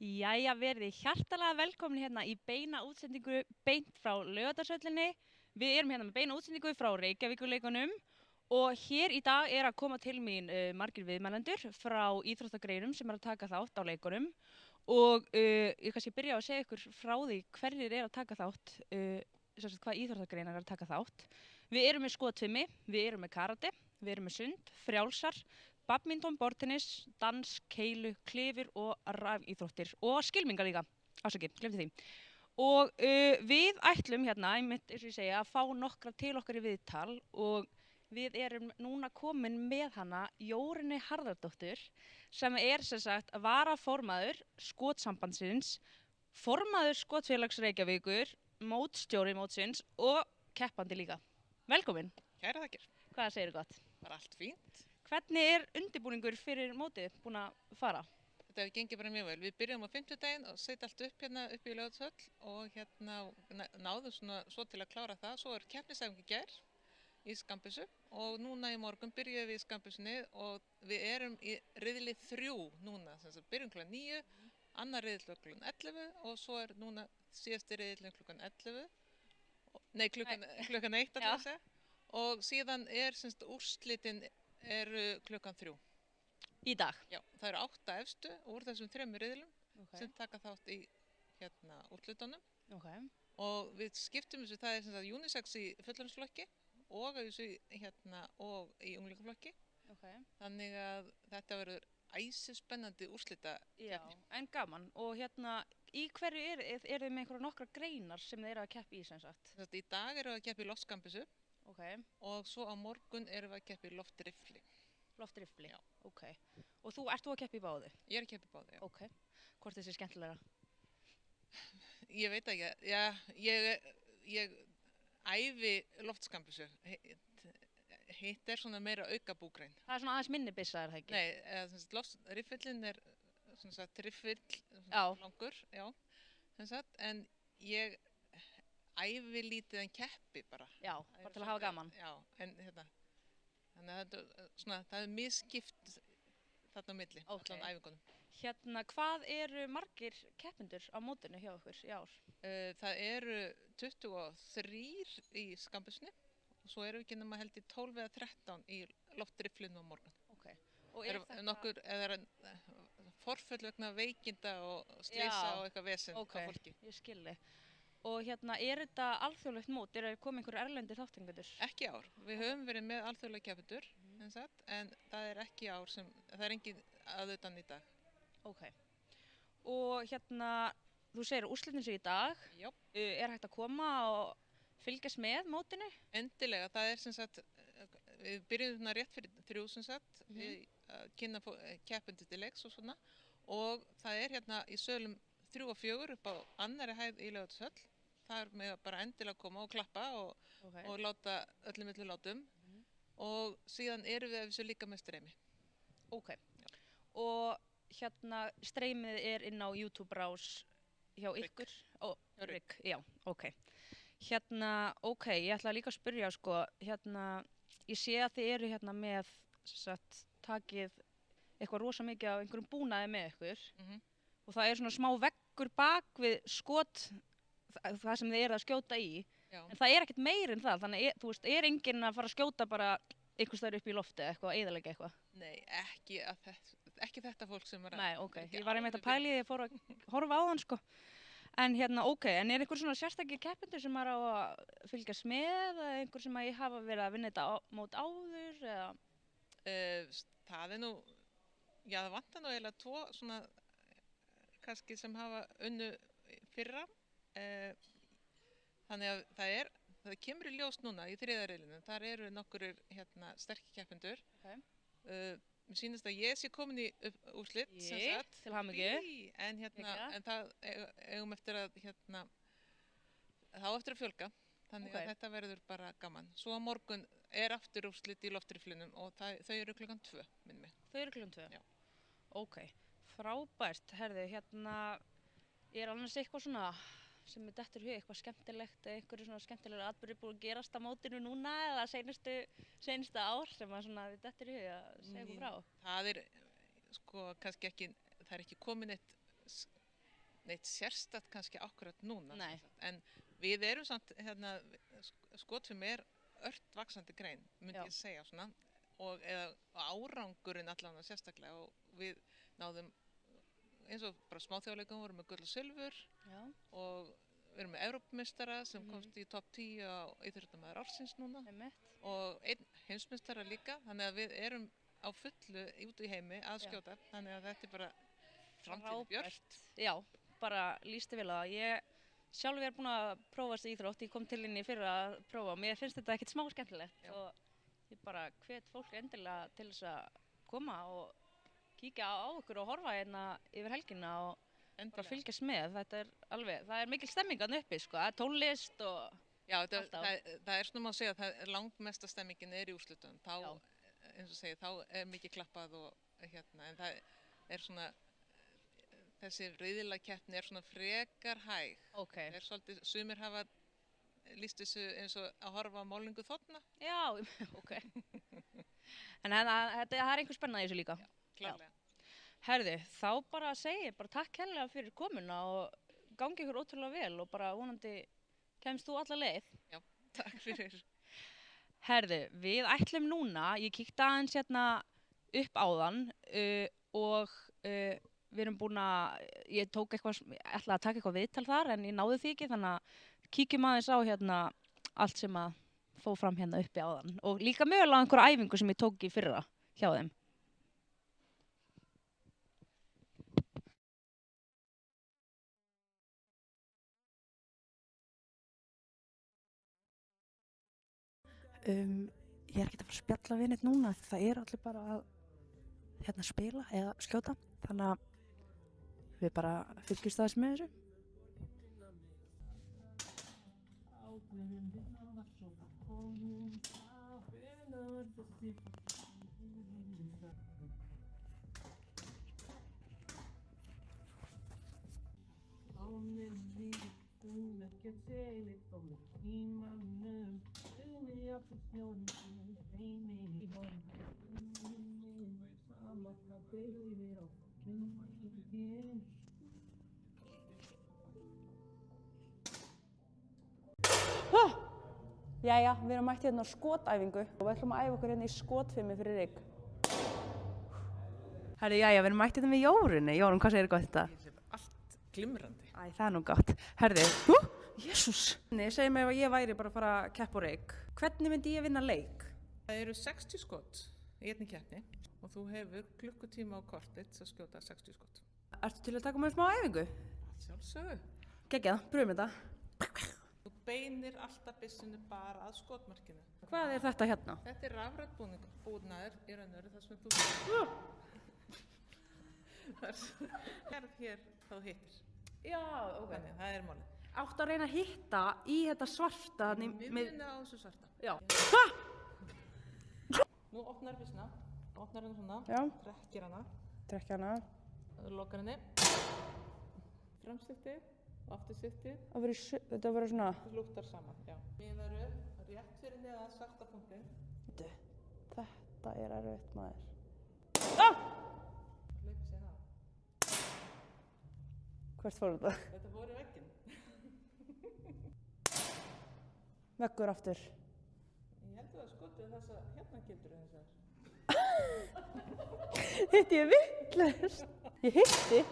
Jæja, verið hjartalega velkomin hérna í beina útsendingu beint frá Laugardalshöllinni. Við erum hérna með beina útsendingu frá Reykjavíkurleikunum og hér í dag er að koma til mín margir viðmælendur frá íþróttagreinum sem er að taka þátt á leikunum og ég kannski byrja á að segja ykkur frá því hverjir er að taka þátt, hvað íþróttagreinar er að taka þátt. Við erum með skotfimi, við erum með karate, við erum með sund, frjálsar, badminton, borðtennis, dans, keilu, klifur og rafíþróttir og skylmingar líka, afsakið, glemdi því. Og við ætlum hérna, einmitt eins og ég segja, að fá nokkra til okkar í viðtal og við erum núna komin með hana Jórunni Harðardóttur sem er sem sagt varaformaður skotsambandsins, formaður skotfélags Reykjavíkur, mótstjóri mótsins og keppandi líka. Velkomin. Kæra þakkir. Hvað segirðu gott? Bara allt fínt. Hvernig er undirbúningur fyrir mótið búin að fara? Þetta hefur gengið bara mjög vel. Við byrjum á 50-daginn og setja allt upp hérna uppi í Laugardalshöll og hérna náðum svo til að klára það. Svo er keppnisæfingi í gær í skambissu og núna í morgun byrjuðum við í skambissunni og við erum í riðli 3 núna. Þannig að byrjum klukkan 9, annar riðil klukkan 11 og svo er núna síðasti riðillin klukkan 11. Nei, klukkan 1 að segja. Og síðan er úrslitin klukkan 3. Í dag? Já, það eru 8 efstu úr þessum 3 riðlum sem taka þátt í úrslitunum. Og við skiptum þessu, það er unisex í fullorðinsflokki og í unglingaflokki. Þannig að þetta verður æsispennandi úrslita. Já, en gaman. Og í hverju eru þið með einhverja nokkra greinar sem þið eru að keppa í sem sagt? Í dag eru við að keppa í loftskambissu. Og svo á morgun erum við að keppa í loftrifli. Loftrifli? Já. Ok. Og ert þú að keppa í báðu? Ég er að keppa í báðu, já. Ok. Hvort þessi skemmtilegra? Ég veit ekki. Já, ég æfi loftskambissu. Hitt er svona meira aukabúgrein. Það er svona aðeins minni byssa, er það ekki? Nei, loftriflin er svona riffill langur, já. En ég æfi lítið en keppi bara. Já, bara til að hafa gaman. Já, en þannig að það er misskipt þarna á milli, allan æfingunum. Hvað eru margir keppendur á mótinu hjá okkur í ár? Það eru 23 í skambissunni og svo eru við ekki nema held í 12 eða 13 í loftriflinu á morgun. Ok. Nokkur forföll vegna veikinda og slysa og eitthvað vesen á fólki. Ok, ég skilji. Og er þetta alþjóðlegt mót? Komið einhverju erlendi þátttakendur? Ekki í ár. Við höfum verið með alþjóðlega keppendur, en það er ekki í ár það er engin að utan í dag. Ok. Og þú segir úrslitin sér í dag. Já. Er hægt að koma og fylgjast með mótinu? Endilega. Það er við byrjum rétt fyrir 3 að kynna keppendur til leiks og svona. Og það er í sölum 3 og 4 upp á annarri hæð í Laugardalshöll. Það er með bara endilega að koma og klappa og láta öllum milli látum. Og síðan erum við þessu líka með streymi. Ok. Já. Og streymið er inn á YouTube-rás hjá ykkur? Rygg. Já, ok. Ok, ég ætla líka að spyrja, ég sé að þið eru með, takið eitthvað rosa mikið af einhverjum búnaði með ykkur. Og það er svona smá veggur bak við skot, það sem þið eru að skjóta í. Já. En það er ekkert meir en það, þannig er enginn að fara að skjóta bara einhvers staðar upp í lofti eða eitthvað, eyðileggja eitthvað? Nei, ekki þetta fólk sem er að... Nei, ok, ég var einmitt að pæli því ég fór að horfa á þann sko. En ok, en er einhver svona sérstakir keppendur sem er á að fylgjast með eða einhver sem að hafa verið að vinna þetta mót áður eða? Það er já það vantar eiginlega 2 svona kannski sem hafa unnu fyrra. Þannig að það kemur í ljós núna í 3. riðlinum. Þar eru nokkurir sterkir keppendur. Mér sýnist að ég sé komin í úrslit. Til hamingju. En það eigum eftir að þá eftir að fjölga. Þannig að þetta verður bara gaman. Svo á morgun er aftur úrslit í loftriflinum og þau eru klukkan 2, minnum mig. Þau eru klukkan 2? Já. Ok, frábært. Herðu, er annars eitthvað svona sem er dettur í hug, eitthvað skemmtilegt eða einhverju svona skemmtilegur atburður búið að gerast á mótinu núna eða seinustu ár sem að svona þið dettur í hug að segja eitthvað frá? Það er kannski ekki, það er ekki komin eitt neitt sérstakt kannski akkurat núna. Nei. En við erum samt, skotfilm ört vaxandi grein, myndi Já. ég segja svona, og árangurinn allavega sérstaklega og við náðum, eins og bara smáþjóðleikum vorum með gull og silfur Já. og við erum með Evrópumeistara sem komst í topp 10 á íþróttamaður ársins núna og einn heimsmeistara líka, þannig að við erum á fullu út í heimi að skjóta, þannig að þetta bara framtíð björt. Já, bara lýsti vel að ég sjálf búin að prófa þessi íþrótt, ég kom til henni fyrir að prófa og mér finnst þetta ekkert smá skemmtilegt og ég bara hvet fólk endilega til þess að koma og kíkja á okkur og horfa hérna yfir helgina og bara fylgjast með. Þetta alveg, það mikil stemming þarna uppi, sko, það tónlist og já, það svona má segja að langmesta stemmingin í úrslitunum. Þá, eins og segi, þá mikið klappað og en það svona þessi riðlakeppni svona frekar hæg. Okay. Svolítið, sumir hafa lýst þessu eins og að horfa á málingu þotna. Já, ok. En það einhver spenna í þessu líka. Já, klárlega. Herðu, þá bara segi ég bara takk kærlega fyrir komuna og gangi ykkur ótrúlega vel og bara vonandi kemst þú alla leið. Já, takk fyrir. Herðu, við ætlum núna, ég kíkti aðeins hérna upp áðan og við erum búin ég ætlaði að taka eitthvað viðtal þar en ég náði því ekki, þannig að kíkjum aðeins á hérna allt sem að fór fram hérna uppi áðan og líka mögulega einhverja æfingu sem ég tók í fyrra hjá þeim. Ég ekki að fara að spjalla við neitt núna, það allir bara að spila eða skjóta, þannig að við bara fylgjumst aðeins með þessu. Jæja, við erum mætt hérna á skotæfingu og við ætlum að æfa okkur hérna í skotfimi fyrir Rík. Herri, jæja, við erum mætt hérna með Jórunni. Jórun, hvað segir gott þetta? Allt glimrandi. Æ, það nú gott. Herri, jésús. Segðu mig ef ég væri bara að fara að keppa á Rík. Hvernig myndi ég vinna leik? Það eru 60 skot í einni keppni og þú hefur klukkutíma á kortið að skjóta 60 skot. Ertu til að taka með smá æfingu? Sjálfsögðu. Geggjað, pröfum þetta. Þú beinir alltaf byssinu bara að skotmarkinu. Hvað þetta hérna? Þetta rafrænt búnaður í raun og veru þar sem þú hér þá hittir. Já, ok. Þannig, það málið. Áttu að reyna að hitta í þetta svarta. Miðjuna á þessu svarta. Já. Nú opnar byssuna. Opnar henni svona. Já. Trekkir hana. Trekkja hana. Lokar henni. Framstýttið. Og afturstýttið. Þetta verður svona. Það lúktar saman, já. Við erum rétt fyrir neðan svarta punktinn. Þetta erfitt, maður. Hleypið sér á. Hvert fór þetta? Þetta fór í vegginn. Veggur aftur. Ég held að skotið þessa hérna gildur þessar. Hitti ég vitlaust? Ég hitti.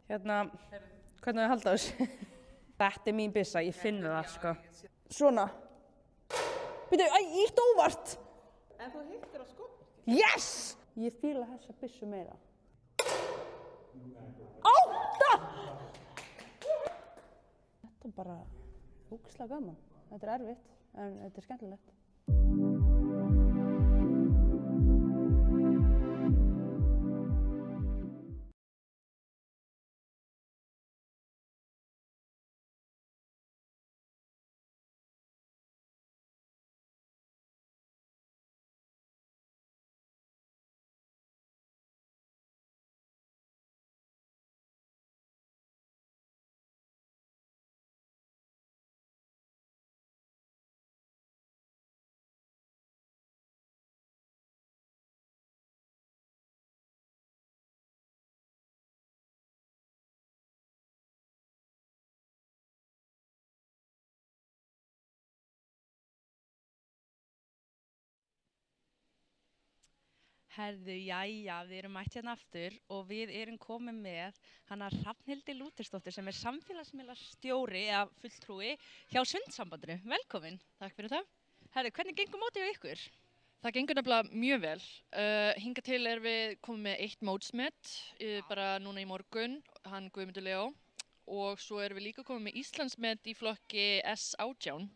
Hérna, hvernig á ég að halda þessu? Þetta mín byssa, ég finn það, sko. Svona. Býtu, ítt óvart! En þú hittir á skotmarkið. Yes! Ég fíla þessa byssu meira. 8! Þetta bara ógeðslega gaman. Þetta erfitt, en þetta skemmtilegt. Herðu, jæja, við erum mætt hérna aftur og við erum komið með hana Hrafnhildi Lúthersdóttir sem er samfélagsmiðlastjóri eða fulltrúi hjá Sundsambandinu. Velkomin. Takk fyrir það. Herðu, hvernig gengur mótið hjá ykkur? Það gengur nefnilega mjög vel. Hingað til við komið með 1 mótsmet bara núna í morgun, hann Guðmundur Leó. Og svo við líka komið með Íslandsmet í flokki S18.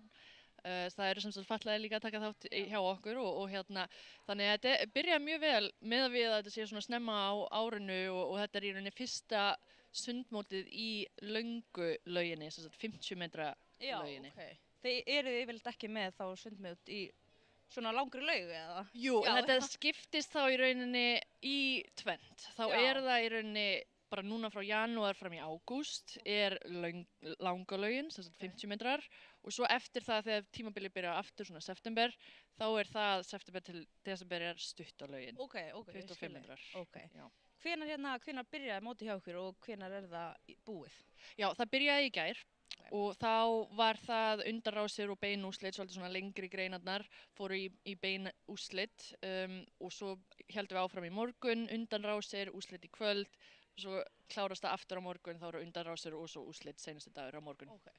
Það eru sem sagt fatlaðir líka að taka þátt hjá okkur og hérna, þannig að þetta byrjaði mjög vel með að við að þetta sé svona snemma á árinu og þetta í rauninni fyrsta sundmótið í löngu lauginni, sem sagt 50 metra lauginni. Já, ok. Þið eruð yfirleitt ekki með þá sundmót í svona langri laug eða? Jú, þetta skiptist þá í rauninni í tvennt. Þá það í rauninni bara núna frá janúar fram í ágúst langa laugin, sem sagt 50 metrar. Og svo eftir það þegar tímabilið byrjar aftur svona september, þá það september til desember stutta laugin. Ok, 25 metrar. Ok. Hvenær byrjaði mótið hjá ykkur og hvenær það búið? Já, það byrjaði í gær og þá var það undanrásir og beinúrslit, svolítið svona lengri greinarnar fóru í beinúrslit og svo héldum við áfram í morgun, undanrásir, úrslit í kvöld, og svo klárast það aftur á morgun, þá eru undanrásir og svo úrslit seinasti dagur á morgun. Okay.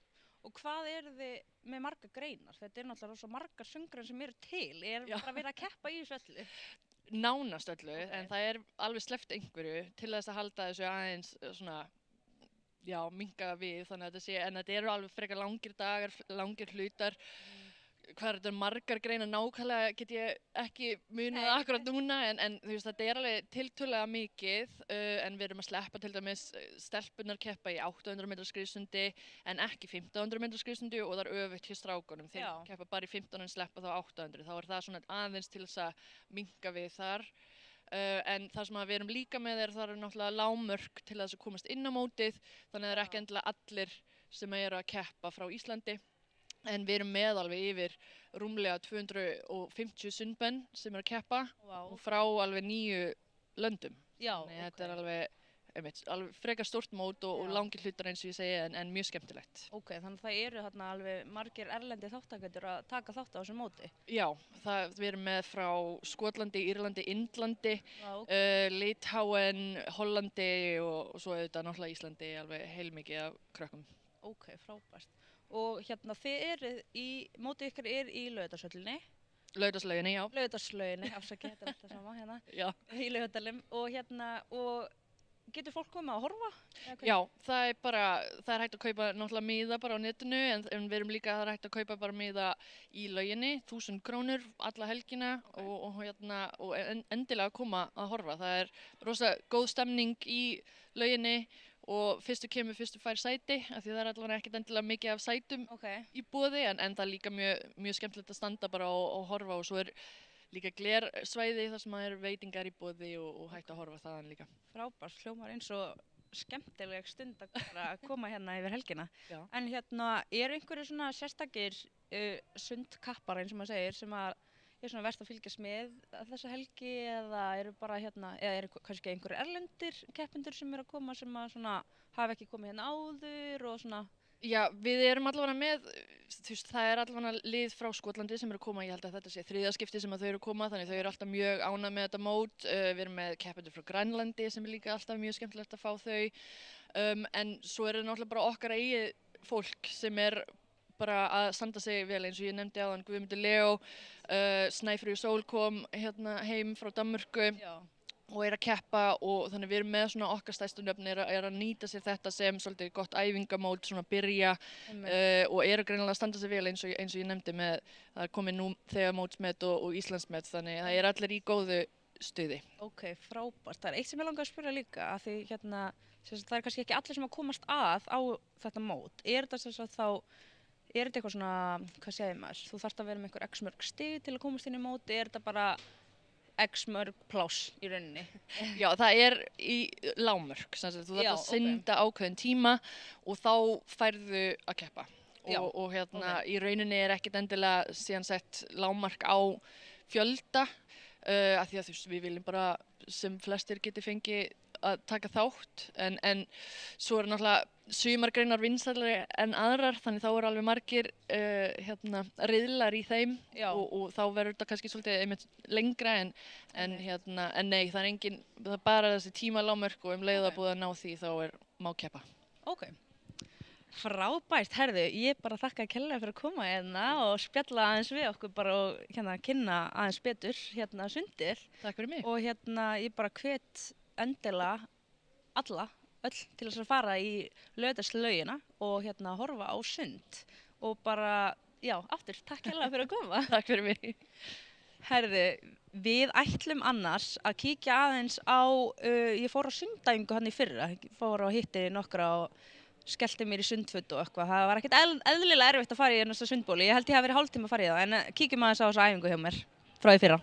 Og hvað þið með marga greinar? Þetta náttúrulega svo margar söngrar sem eru til. Bara verið að keppa í þessu öllu? Nánast öllu, en það alveg sleppt einhverju til þess að halda þessu aðeins svona, minnka við, þannig að þetta eru alveg frekar langir dagar, langir hlutar. Hvað þetta margar greinar nákvæmlega get ég ekki munið akkurat núna, en þú veist, þetta alveg tiltölulega mikið, en við erum að sleppa til dæmis stelpunnar keppa í 800 metra skriðsundi en ekki 1500 metra skriðsundi og það öfugt hjá strákunum. Þeir keppa bara í 15 en sleppa þá 800. Þá það svona aðeins til þess að minnka við þar. En það sem við erum líka með það eru náttúrulega lágmörk til þess að komast inn á mótið, þannig að það ekki endilega allir sem eru að keppa frá Íslandi. En við erum með alveg yfir rúmlega 250 sundmenn sem eru að keppa og frá alveg 9 löndum. Þannig þetta alveg frekar stórt mót og langir hlutar eins og ég segi, en mjög skemmtilegt. Ok, þannig að það eru þarna alveg margir erlendi þáttakendur að taka þátt á þessu móti? Já, við erum með frá Skotlandi, Írlandi, Indlandi, Litháen, Hollandi og svo auðvitað náttúrulega Íslandi, alveg heilmikið af krökkum. Ok, frábært. Og mótið ykkar í Laugardalshöllinni? Laugardalslauginni, já. Laugardalslauginni, afsakið, þetta alltaf sama hérna. Já. Í Laugardalnum og getur fólk komið að horfa? Já, það hægt að kaupa náttúrulega miða bara á netinu, en við erum líka hægt að kaupa bara miða í lauginni, 1000 krónur alla helgina og endilega koma að horfa. Það rosa góð stemning í lauginni. Og fyrstu kemur, fyrstu fær sæti, af því það allavega ekkert endilega mikið af sætum í boði, en það líka mjög skemmtilegt að standa bara og horfa og svo líka glersvæði þar sem veitingar í boði og hægt að horfa þaðan líka. Frábært, hljómar eins og skemmtileg stund að koma hérna yfir helgina. Já. En einhverju svona sérstakir sundkappar eins og maður segir sem að svona verst að fylgjast með þessa helgi eða eru bara eða eru kannski einhverju erlendir keppendur sem eru að koma sem að svona hafa ekki komið hérna áður og svona? Já, við erum allavega með, það allavega lið frá Skotlandi sem eru að koma, ég held að þetta sé þriðja skipti sem að þau eru að koma, þannig þau eru alltaf mjög ánægð með þetta mót. Við erum með keppendur frá Grænlandi sem líka alltaf mjög skemmtilegt að fá þau, en svo náttúrulega bara okkar eigið fólk sem bara að standa sig vel eins og ég nefndi áðan Guðmundur Leó, Snæfríður Sól kom hérna heim frá Danmörku og að keppa og þannig við erum með svona okkar stærstu nöfn að nýta sér þetta sem svolítið gott æfingamót, svona byrja og greinilega að standa sig vel eins og ég nefndi með það komið nú þegar mótsmet og Íslandsmet, þannig það allir í góðu stuði. Ok, frábært. Það eitt sem ég langar að spyrja líka, af því það kannski ekki allir sem að komast að á þetta mót. Er þetta eitthvað svona, hvað segir maður, þú þarft að vera með einhver x mörg stig til að komast inn í móti, er þetta bara x mörg pláss í rauninni? Já, það í lágmörk, þú þarft að synda ákveðin tíma og þá færðu að keppa. Og í rauninni ekkert endilega síðan sett lágmark á fjölda, af því að við viljum bara sem flestir geti fengið að taka þátt en svo er náttúrulega sumargreinar vinsælari en aðrar þannig þá alveg margir riðlar í þeim og þá verður þetta kannski svolítið einmitt lengra en nei, það er engin, það er bara þessi tímalámörk og leið að búið að ná því þá má keppa. Ok. Frábært, herðu, ég bara þakka kærlega fyrir að koma hérna og spjalla aðeins við okkur bara og kynna aðeins betur sundið. Takk fyrir mig. Og ég bara hvet endilega öll til þess að fara í laugardagslaugina og horfa á sund og bara, já, aftur, takk kærlega fyrir að koma. Takk fyrir mig. Herðu, við ætlum annars að kíkja aðeins á, ég fór á sundæfingu hann í fyrra, fór og hitti nokkra og skellti mér í sundföt og eitthvað. Það var ekkert eðlilega erfitt að fara í næsta sundbóli. Ég held ég hafi verið hálftíma að fara í það, en kíkjum aðeins á þessa æfingu hjá mér frá því fyrra.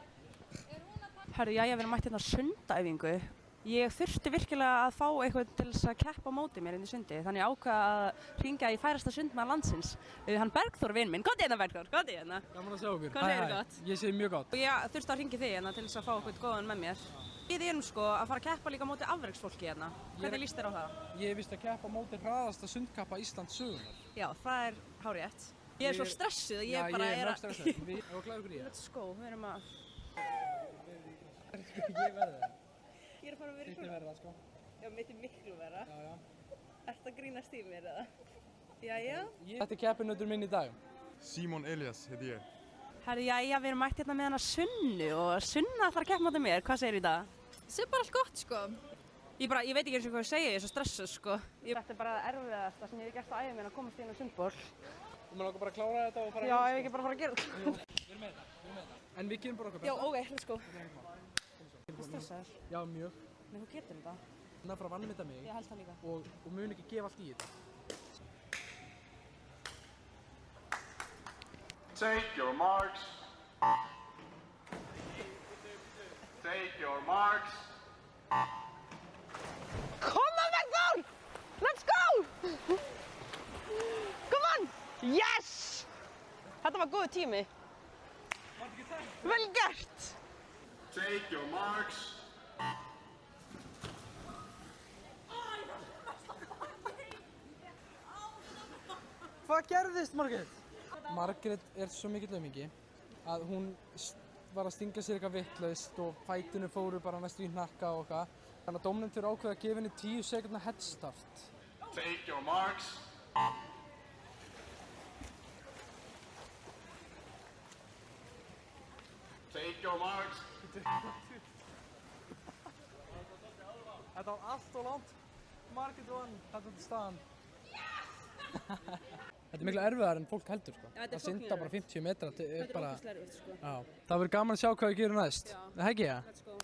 Herru, jæja, við erum mætt hérna á sundæfingu. Ég þurfti virkilega að fá eitthvað til þess að keppa á móti mér inn í sundi, þannig ég ákvað að hringja í færasta sundmann landsins. Hann Bergþór vinn minn. Góð hérna Bergþór, góð hérna. Gaman að sjá okkur. Hvað segirðu gott? Ég segi mjög gott. Og ég þurfti að hringja þig hérna til þess að fá eitthvað góðan með mér. Við erum sko að fara að keppa líka á móti afreksfólki hérna. Hvernig líst þér á það? Ég er víst að keppa á móti hraðasta sundkappa Íslands sögunar. Já, það er hárétt. Ég er svo stressuð og ég bara ég er mjög stressað. Við erum að klæða okkur í það. Let's go, við erum að... Ég verði það. Ég er að fara að vera í Þitt er verða, sko. Já, mitt er miklu verra. Já, já. Ertu að grínast í mér eða? Jæja. Þetta er keppinautur minn í dag. Símon Elias heiti ég. Herru, jæja, við erum mætt hérna með hana Sunnu og Sunna ætlar að keppa móti mér. Hvað segir í dag? Það er bara allt gott, sko. Ég veit ekki eins og hvað ég segja, ég er svo stressuð, sko. Þetta er bara erfiðasta sem ég hef gert á ævi minni að komast í hérna sundból. Þú maður bara að klára þetta og fara Já, ef ekki bara fara að gera þetta. Við erum með þetta. En við gerum bara okkar Já, besta. ok, let's go. Þú stressaður? Já, mjög. Nei, þú getur þetta. Hún er að fara að vannmynda mig Ég held það líka. og mun ekki gefa allt í þetta. Take your marks. Take your marks. Come on, Bergþór! Let's go! Come on! Yes! Þetta var góð tími. Vel gert! Take your marks. Hvað gerðist, Margrét? Margrét er svo mikill aumingi að hún var að stinga sér eitthvað vitlaust og fætinu fóru bara næstu í hnakka og eitthvað. Þannig að dómnefndur ákveða að gefa henni 10 sekúndna headstart. Take your marks. Take your marks. Þetta var allt og langt. Margrét vann. Þetta er staðan. Þetta er miklu erfiðar en fólk heldur, sko. Já, þetta er að synda bara 50 metra er bara... ógeðslega erfitt, sko. Já. Það verður gaman að sjá hvað við gerum næst. Já. Það ekki það? Let's go.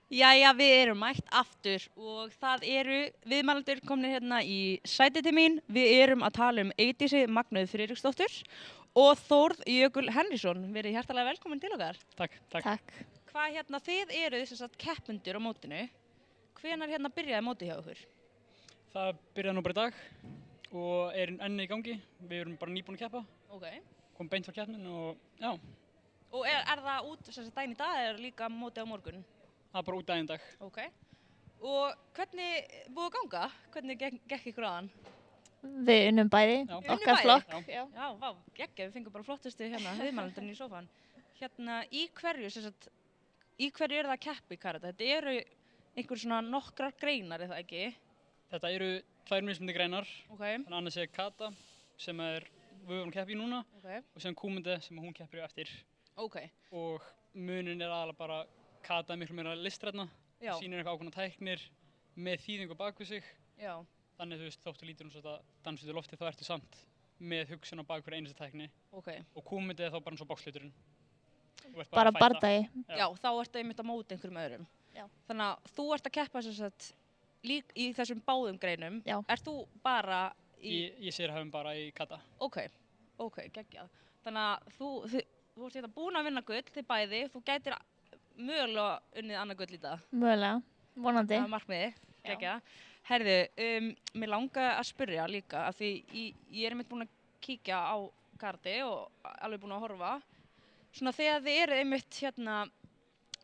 Jæja, við erum mætt aftur og það eru viðmælendur komnir hérna í sætið til mín. Við erum að tala um Eydísi Magneu Friðriksdóttur og Þórð Jökul Henriksson. Verið hjartalega velkomin til okkar. Takk. Takk. Hvað þið eruð þess að keppendur á mótinu. Hvenær byrjaði mótið hjá okkur? Það byrjaði nú bara í dag og er enn í gangi. Við erum bara nýbúin að keppa. Ok. Komum beint frá keppnin og já, Og er það út daginn í dag eða er líka mótið á morgun? það er bara út daginn í dag. Ok. Og hvernig búið að ganga? Hvernig gekk ykkur aðan? Við unnum bæði, Já. Unnum okkar bæði? flokk. Já. Já, vá, geggja, við fengum bara flottustu viðmælendurinn í sófan. Í hverju eru það að keppa í karate? Þetta eru einhver svona nokkrar greinar, er það ekki? Þetta eru 2 mismunandi greinar. Ok, Þannig að annars er kata sem við erum að keppa í núna ok, og sem kúmundi sem hún keppir í eftir. ok, Og munin er aðalega bara kata er miklu meira listræna, já, sýnir eitthvað ákveðna tæknir með þýðingu bak við sig. já, Þannig þú veist, þóttu lítur svo að dansa út í lofti þá ertu samt með hugsun á bak hverja einustu tækni. ok. Og kúmundi er þá bara eins og boxluturinn. Þú ert Bara að fæta. bardagi. Já. Já, þá ertu einmitt á móti einhverjum öðrum. Já. Þannig að þú ert að keppa í þessum báðum greinum. Já. Ert þú bara í... Ég sérhæfum bara í kata. Ok, geggjað. Þannig að þú ert búin að vinna gull, þið bæði, þú gætir mögulega unnið annað gull í dag. Mögulega, vonandi. Það er markmiði, geggjað. Herðu, mér langar að spyrja líka, af því ég er einmitt búin að kíkja á karate og alveg búin að horfa. Svona þegar þið eru einmitt hérna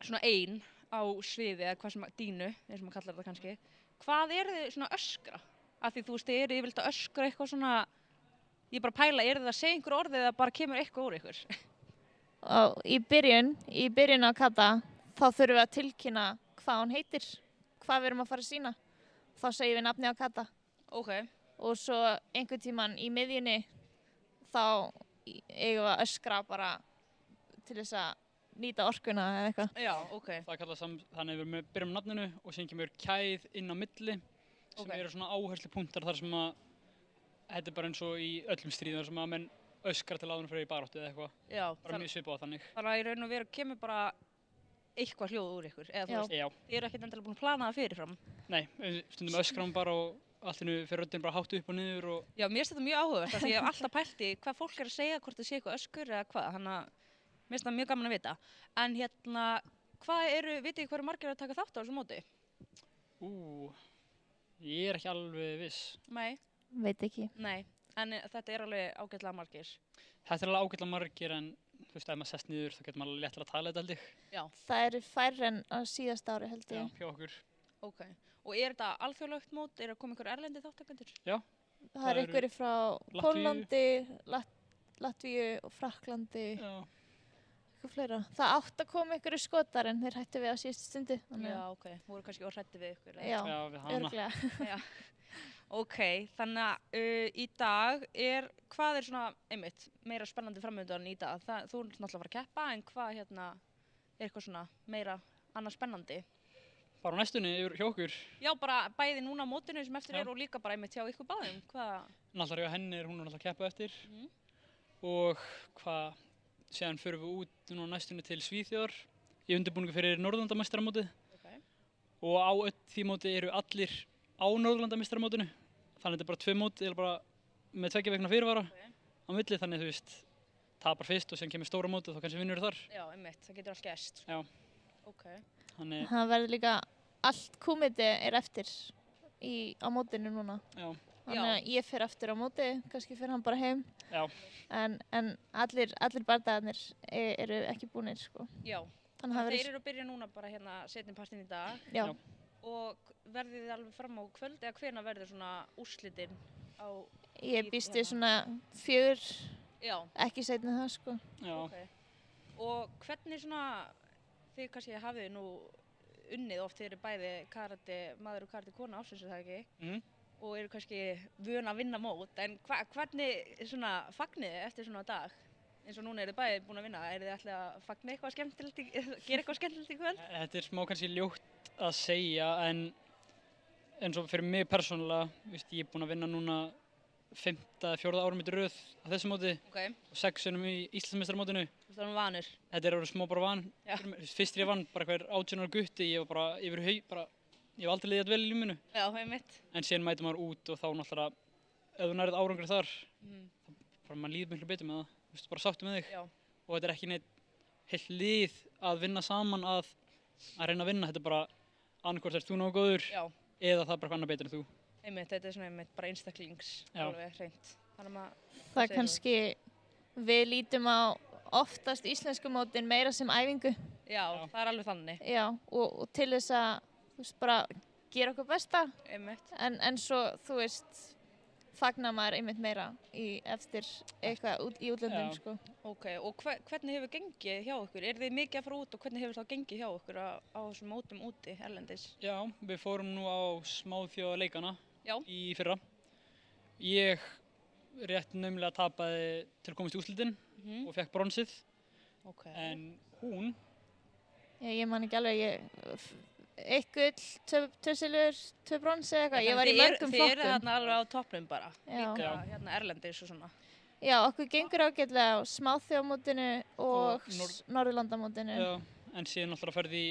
svona ein á sviði eða hvað sem dínu, eins og maður kallar þetta kannski. Hvað eru þið svona öskra? Af því þú veist, þið eru yfirleitt að öskra eitthvað svona, ég er bara að pæla, eru þið að segja einhver orð eða bara kemur eitthvað úr ykkur? Og í byrjun á kata, þá þurfum við að tilkynna hvað hún heitir, hvað við erum að fara að sýna. Þá segjum við nafni á kata. Ok. Og svo einhvern tímann í miðjunni, þá eigum við að öskra bara til þess að nýta orkuna eða eitthvað. Já, ok. Það kallast þannig að við byrjum á nafninu og síðan kemur kæð inn á milli sem eru svona áherslupunktar þar sem að þetta er bara eins og í öllum stríðum þar sem að menn öskra til áður fyrir í baráttu eða eitthvað. Já. Bara mjög svipað þannig. Þannig að í raun og veru kemur bara eitthvað hljóð úr ykkur, eða þú veist, Já. þið eru ekkert endilega búin að plana það fyrirfram. Nei, stundum öskram bara og allt í einu fer röddin bara hátt upp og niður og... Já, mér finnst þetta mjög áhugavert, af því ég hef alltaf pælt í hvað fólk er að segja, hvort það sé eitthvað öskur eða hvað, þannig að mér finnst það mjög gaman að vita. En hérna, vitið þið hverju margir að taka þátt á þessu móti? Ég er ekki alveg viss. Nei. Veit ekki. Nei, en þetta er alveg ágætlega margir. Þetta er alveg ágætlega margir en þú veist, ef maður sest niður þá getur maður léttilega að tala þetta held ég. Já. Það eru færri en á síðasta ári held ég. Já, hjá okkur. Ok. Og er þetta alþjóðlegt mót? Er að koma einhver erlendi þáttakendur? Já. Það eru einhverjir frá Póllandi, Latvíu og Frakklandi. Já. Eitthvað fleira. Það átt að koma einhverju Skotar en þeir hættu við á síðustu stundu. Já, ok. Voru kannski hræddir við ykkur? Já, við hana. örugglega. Já. Ok, þannig að í dag hvað er svona, einmitt, meira spennandi framöndan í dag? Þú ert náttúrulega að fara að keppa, en hvað hérna er eitthvað svona meira annað spennandi? Bara á næstunni hjá okkur. Já, bara bæði núna á mótinu sem eftir er og líka bara einmitt hjá ykkur báðum. Náttúrulega hjá henni hún náttúrulega að keppa eftir. Og síðan förum við út núna á næstunni til Svíþjóðar í undirbúningu fyrir Norðurlandameistaramótið. Okay. Og á því móti eru allir á Norðurlandameistaramótinu. Þannig þetta er bara 2 mót, eða bara með 2 vikna fyrirvara á milli, þannig þú veist, tapar fyrst og síðan kemur stóra mótið og þá kannski vinnur þar. Já, einmitt, það getur allt gerst. Já. Ok. Þannig... Það verður líka, allt kúmiti er eftir á mótinu núna. Já. Þannig að ég fer aftur á móti, kannski fer hann bara heim. Já. En allir bardagarnir eru ekki búnir, sko. Já. Þannig að þeir eru að byrja núna bara hérna seinni partinn í dag. Já. Og verðið þið alveg fram á kvöld eða hvenær verður svona úrslitin á... Ég býst við svona 4, Já. Ekki seinna það, sko. Já. Okay. Og hvernig svona, þið kannski hafið nú unnið oft, þið eru bæði maður og karate kona ársins, er það ekki? Og eru kannski vön að vinna mót, en hvernig svona fagnið þið eftir svona dag? Eins og núna eru þið bæði búin að vinna, þið ætlið að fagna eitthvað skemmtilegt, gera eitthvað skemmtilegt í kvöld? Þetta er smá kannski ljótt að segja, en eins og fyrir mig persónulega, ég er búinn að vinna núna 5. eða 4. árum í röð á þessu móti og 6 sinnum í Íslandsmeistaramótinu. Þú veist vanur? Þetta er orðið smá bara van. Fyrst ég vann bara hver 18 ára gutti, ég var bara yfir ég hef aldrei liðið vel í lífinu. Já, einmitt. En síðan mætir maður út og þá náttúrulega, ef þú nærið árangur þar, bara maður líður miklu betur með það. Þú veist, bara sáttu með þig. Já. Og þetta er ekki neitt heilt lið að vinna saman að reyna að vinna. Þetta er bara annarkvort er þú nógu góður eða það er bara annar betur en þú. Einmitt, þetta er svona einmitt bara einstaklings, alveg hreint. Það er kannski, við lítum á oftast íslensku mótin meira sem æfingu. Já, það er alveg þannig. Já, og til þess að, þú veist, bara gera okkur besta. Einmitt. En svo, þú veist, fagnar maður einmitt meira eftir eitthvað í útlöndum, sko. Ok, og hvernig hefur gengið hjá okkur? Er þið mikið að fara út og hvernig hefur það gengið hjá okkur á þessum mótum úti, erlendis? Já, við fórum nú á smáþjóðaleikana í fyrra. Ég rétt naumlega tapaði til að komast í úrslitin og fekk bronsið. Okay. En hún... Já, ég man ekki alveg, 1 gull, 2 silfur, 2 brons eða eitthvað. Ég var í mörgum flokkum. Þið eru þarna alveg á toppnum bara, líka hérna erlendis og svona. Já, okkur gengur ágætlega á smáþjóðamótinu og Norðurlandamótinu. Já, en síðan náttúrulega ferði í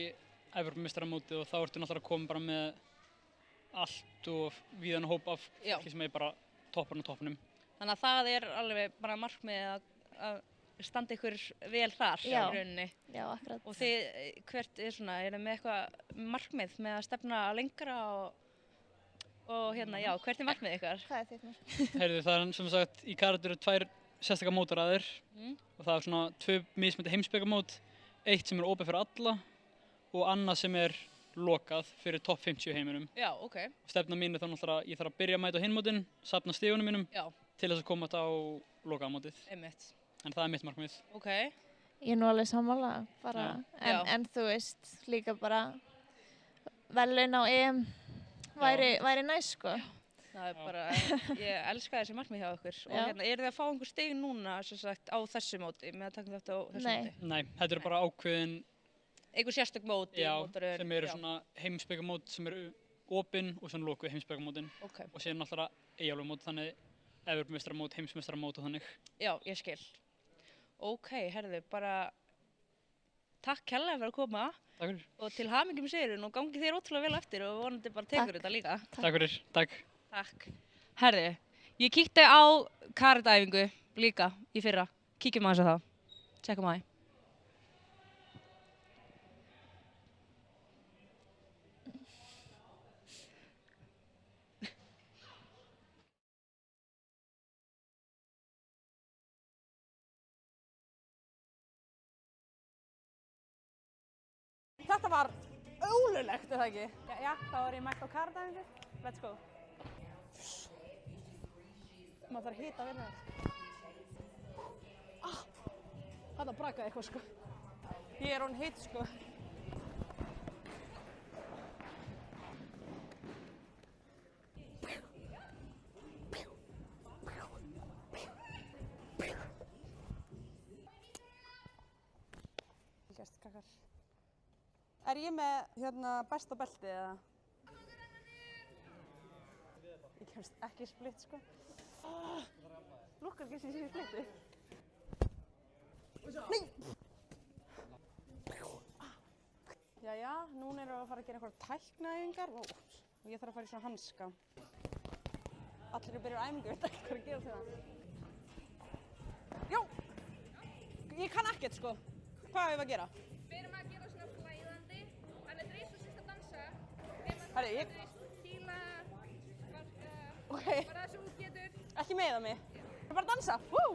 Evrópumeistaramótið og þá ertu náttúrulega komið bara með allt og víðan hóp af fólki sem er bara toppnum. Þannig að það er alveg bara markmið að standa ykkur vel þar í rauninni. Já, akkurat. Og þið, hvert er svona, er það með eitthvað markmið með að stefna lengra og hérna, já, hvert er markmið ykkar? Hvað er þitt markmið? Heyrðu, það er sem sagt, í karate eru 2 sérstakar mótaraðir og það er svona 2 mismunandi heimsbyggamót, eitt sem er opið fyrir alla og annað sem er lokað fyrir topp 50 heiminum. Já, ok. Stefna mín er þá náttúrulega, ég þarf að byrja að mæta á hinn mótin, safna stigunum mínum til þess að koma þetta á lokaðamótið. Einmitt. En það er mitt markmið. Ok. Ég er nú alveg sammála bara, en þú veist, líka bara verðlaun á EM væri næst, sko. Það er bara, ég elska þessi markmið hjá okkur. Og hérna, eru þið að fá einhver stig núna, sem sagt, á þessu móti, með að taka þetta á þessu móti? Nei, þetta eru bara ákveðin einhver sérstök mót í mótaröðin? Já, sem eru svona heimsbyggamót sem eru opin og svona lokuð heimsbyggamótin. Ok. Og síðan náttúrulega Eyjólfumót, þannig Evrópumeistaramót, heimsmeistaramót og þannig. Já, ég skil. Ok, herðu, bara takk kærlega fyrir að koma. Takk fyrir. Og til hamingju með sigurinn og gangi þér ótrúlega vel eftir og vonandi bara tekur þetta líka. Takk fyrir, takk. Takk. Herðu, ég kíkti á karatæfingu líka í fyrra. Kíkjum aðeins á það. Tjekkum að því. Þetta var ólulegt, er það ekki? Já, þá er ég mætt á karatæfingu. Let's go. Maður þarf að hita vel það. Þetta brakaði eitthvað, sko. Ég er orðin heitt, sko. Fylgjast, krakkar. Er ég með besta belti eða? Ég kemst ekki í splitt, sko. Lukkar ekki sem ég sé í splitti. Nei! Jæja, núna erum við að fara að gera einhverjar tæknaæfingar og ég þarf að fara í svona hanska. Allir eru byrjað á æfingu, ég veit ekki hvað að gera til það. Jó! Ég kann ekkert, sko. Hvað hefur við að gera? Við erum að gera svona flæðandi, þannig að dreifst og sérst að dansa. Herri, ég... Híla, sparka, Ok. bara það sem þú getur. Ekki meiða mig. Ég er bara að dansa. Woo!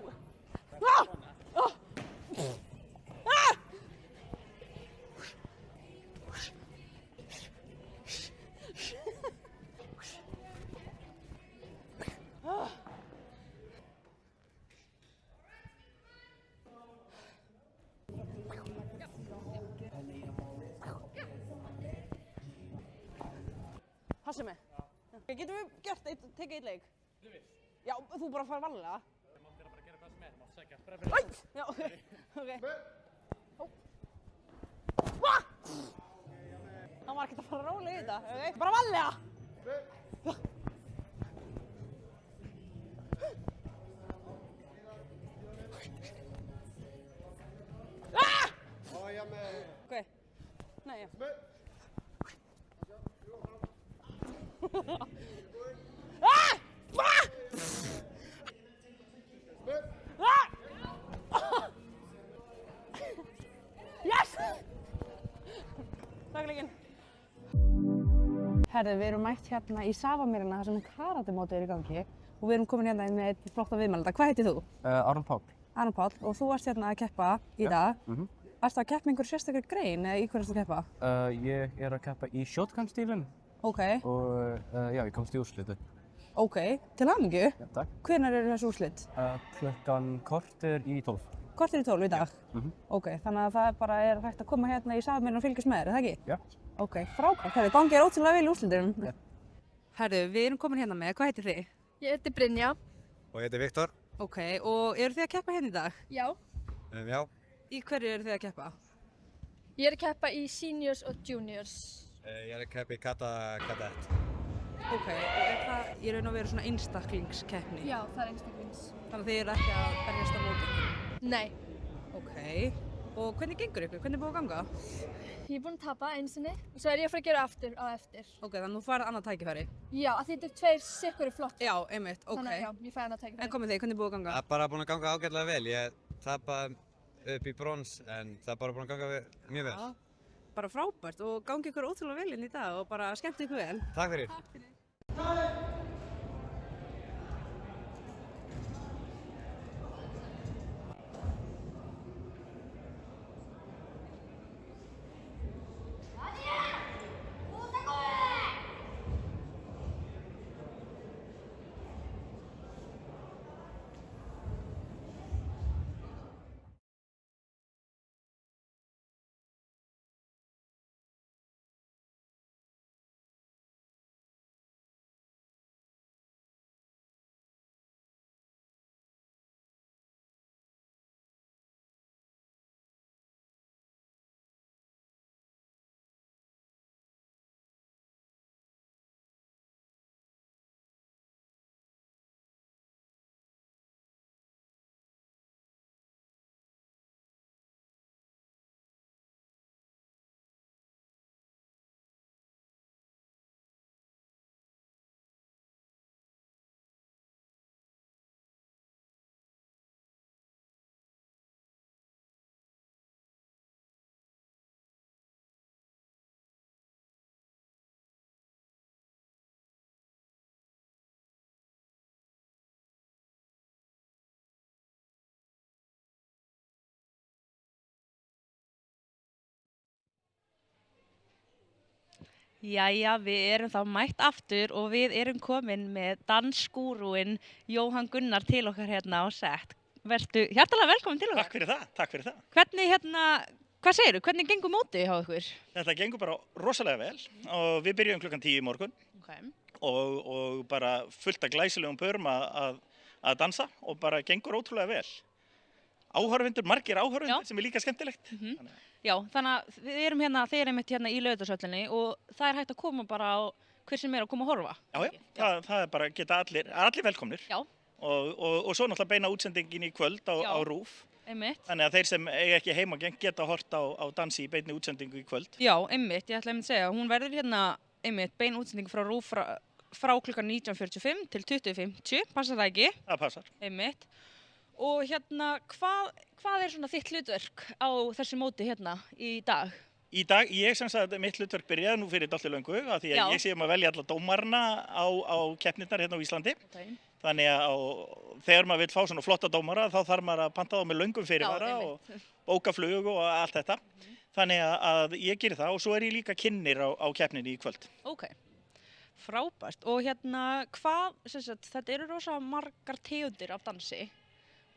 Ah! Oh! Ah! Ah! Passa mig. Getum við tekið eitt leik? Þú vilt? Já, þú bara fara varlega. Þú mátt bara gera hvað sem er, þú mátt segja. Æ! Já, ok. Það var ekkert að fara rólega í þetta, ok? Bara varlega! Ok. Nei, já. Yes! Takk leikinn. Herðu, við erum mætt hérna í Safamýrina þar sem karatemótið er í gangi og við erum komin hérna með eitt flotta viðmælanda. Hvað heitir þú? Aron Páll. Aron Páll, og þú varst hérna að keppa í dag. Varstu að keppa einhver sérstakar grein eða í hverju ertu að keppa? Ég er að keppa í shotgun-stílinn. Ok. Og já, ég komst í úrslitu. Ok, til hamingju. Já, takk. Hvenær eru þessu úrslit? Klukkan korter í 12. Korter í 12 í dag? Ok, þannig að það bara er hægt að koma hérna í Safamýrina og fylgjast með þér, er það ekki? Já. Ok, frábært. Herðu, gangi þér ótrúlega vel í úrslitunum. Já. Herðu, við erum komin hérna með, hvað heitir þið? Ég heiti Brynja. Og ég heiti Viktor. Ok, og eru þið að keppa hérna í dag? Já. Já. Í hverju eru þið að keppa? Ég er að keppa í seniors og juniors. Ég er að keppa í kadett. Ok, og er það í raun og veru svona einstaklingskeppni? Já, það er einstaklings. Þannig að þið eru ekki að berjast á móti ykkur? Nei. Ok, og hvernig gengur ykkur? Hvernig er búið að ganga? Ég er búin að tapa einu sinni og svo er ég að fara að gera aftur á eftir. Ok, þannig að þú farið annað tækifæri? Já, af því þetta er tveir sikkur flott. Já, einmitt, ok. Þannig að já, ég fæ annað tækifæri. En komið þið, hvernig er búið að ganga? Það er bara búin að ganga ágætlega vel. Ég tapaði upp í brons en það er bara búin að ganga mjög vel. Já, bara frábært og gangi ykkur ótrúlega vel inn í dag og bara skemmt ykkur vel. Takk fyrir. Jæja, við erum þá mætt aftur og við erum komin með dansgúrúinn Jóhann Gunnar til okkar hérna á set. Vertu hjartalega velkomin til okkar. Takk fyrir það, takk fyrir það. Hvernig hvað segirðu, hvernig gengur mótið hjá ykkur? Þetta gengur bara rosalega vel og við byrjum klukkan 10 í morgun og bara fullt af glæsilegum pörum að dansa og bara gengur ótrúlega vel. Margir áhorfendur sem líka skemmtilegt. Já, þannig að við erum þeir eru einmitt hérna í Laugardalshöllinni og það hægt að koma bara á hver sem að koma að horfa. Já, það bara geta allir velkomnir. Já. Og svo náttúrulega beina útsendingin í kvöld á RÚV. Einmitt. Þannig að þeir sem eiga ekki heimagengt geta hort á dansi í beinni útsendingu í kvöld. Já, einmitt, ég ætla að segja, hún verður einmitt bein útsending frá RÚV frá klukkan 19:45 til 20:50, passar það ekki? Það passar. Einmitt. Og hvað er svona þitt hlutverk á þessu móti í dag? Í dag, ég sem sagt mitt hlutverk byrjaði nú fyrir dálítið löngu af því að ég sé að velja alla dómarna á keppnirnar hérna á Íslandi. Þannig að þegar maður vil fá svona flotta dómara þá þarf maður að panta þá með löngum fyrirvara og bóka flug og allt þetta. Þannig að ég gerir það og svo ég líka kynnir á keppninni í kvöld. Ok, frábært. Og þetta eru rosa margar tegundir af dansi.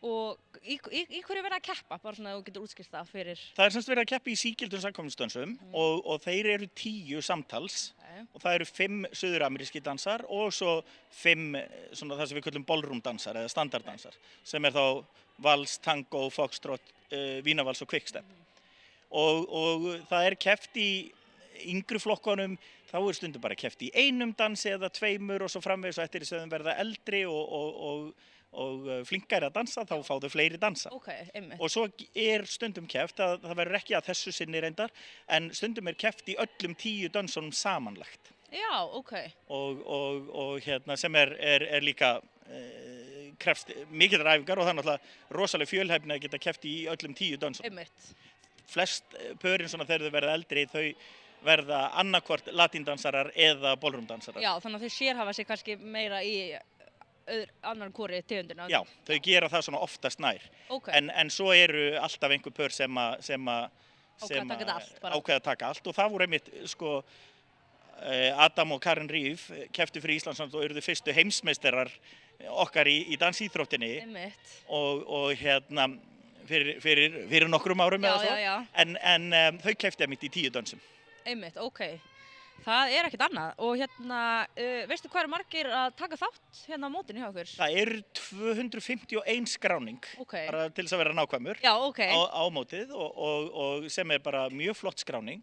Og í hverju verið að keppa, bara svona að þú getur útskýrt það fyrir? Það er semst verið að keppa í sígildum samkvæmstönsum og þeir eru 10 samtals og það eru 5 suður-ameríski dansar og svo 5 svona það sem við kallum ballroom dansar eða standarddansar sem er þá vals, tango, foxtrot, vínavals og quickstep. Og það er keppt í yngri flokkunum, þá er stundum bara keppt í einum dansi eða 2 og svo framvegis og eftir þess að þeim verða eldri og flinkari að dansa, þá fá þau fleiri dansa. Og svo er stundum keppt að það verður ekki að þessu sinni reyndar, en stundum er keppt í öllum 10 dansunum samanlagt. Já, ok. Og sem er líka krefst mikillar æfingar og það er náttúrulega rosalega fjölhæfni að geta keppt í öllum 10 dansunum. Einmitt. Flest pörin svona þegar þau verða eldri, þau verða annarkvort latíndansarar eða ballroomdansarar. Já, þannig að þau sérhafa sig kannski meira í annar hvori tegundina. Já, þau gera það svona oftast nær. En svo eru alltaf einhver pör sem ákveða að taka allt og það voru einmitt Adam og Karin Ríf kepptu fyrir Íslands og urðu fyrstu heimsmeistarar okkar í dansíþróttinni og fyrir nokkrum árum eða svo. En þau kepptu einmitt í 10 dansum. Einmitt, ok. Það er ekkert annað og veistu hvað eru margir að taka þátt á mótinu hjá okkur? Það eru 251 skráning, bara til þess að vera nákvæmur á mótið og sem er bara mjög flott skráning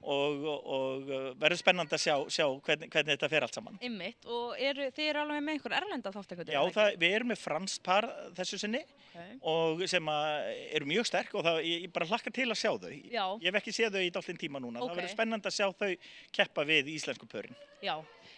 og verður spennandi að sjá hvernig þetta fer allt saman. Einmitt, og þið eru alveg með einhver erlenda þátttakendur? Já, við erum með franskt par þessu sinni og sem eru mjög sterk og ég bara hlakka til að sjá þau. Ég hef ekki séð þau í dálítinn tíma núna, það verður spennandi að sjá þau keppa við íslensku pörin. Já,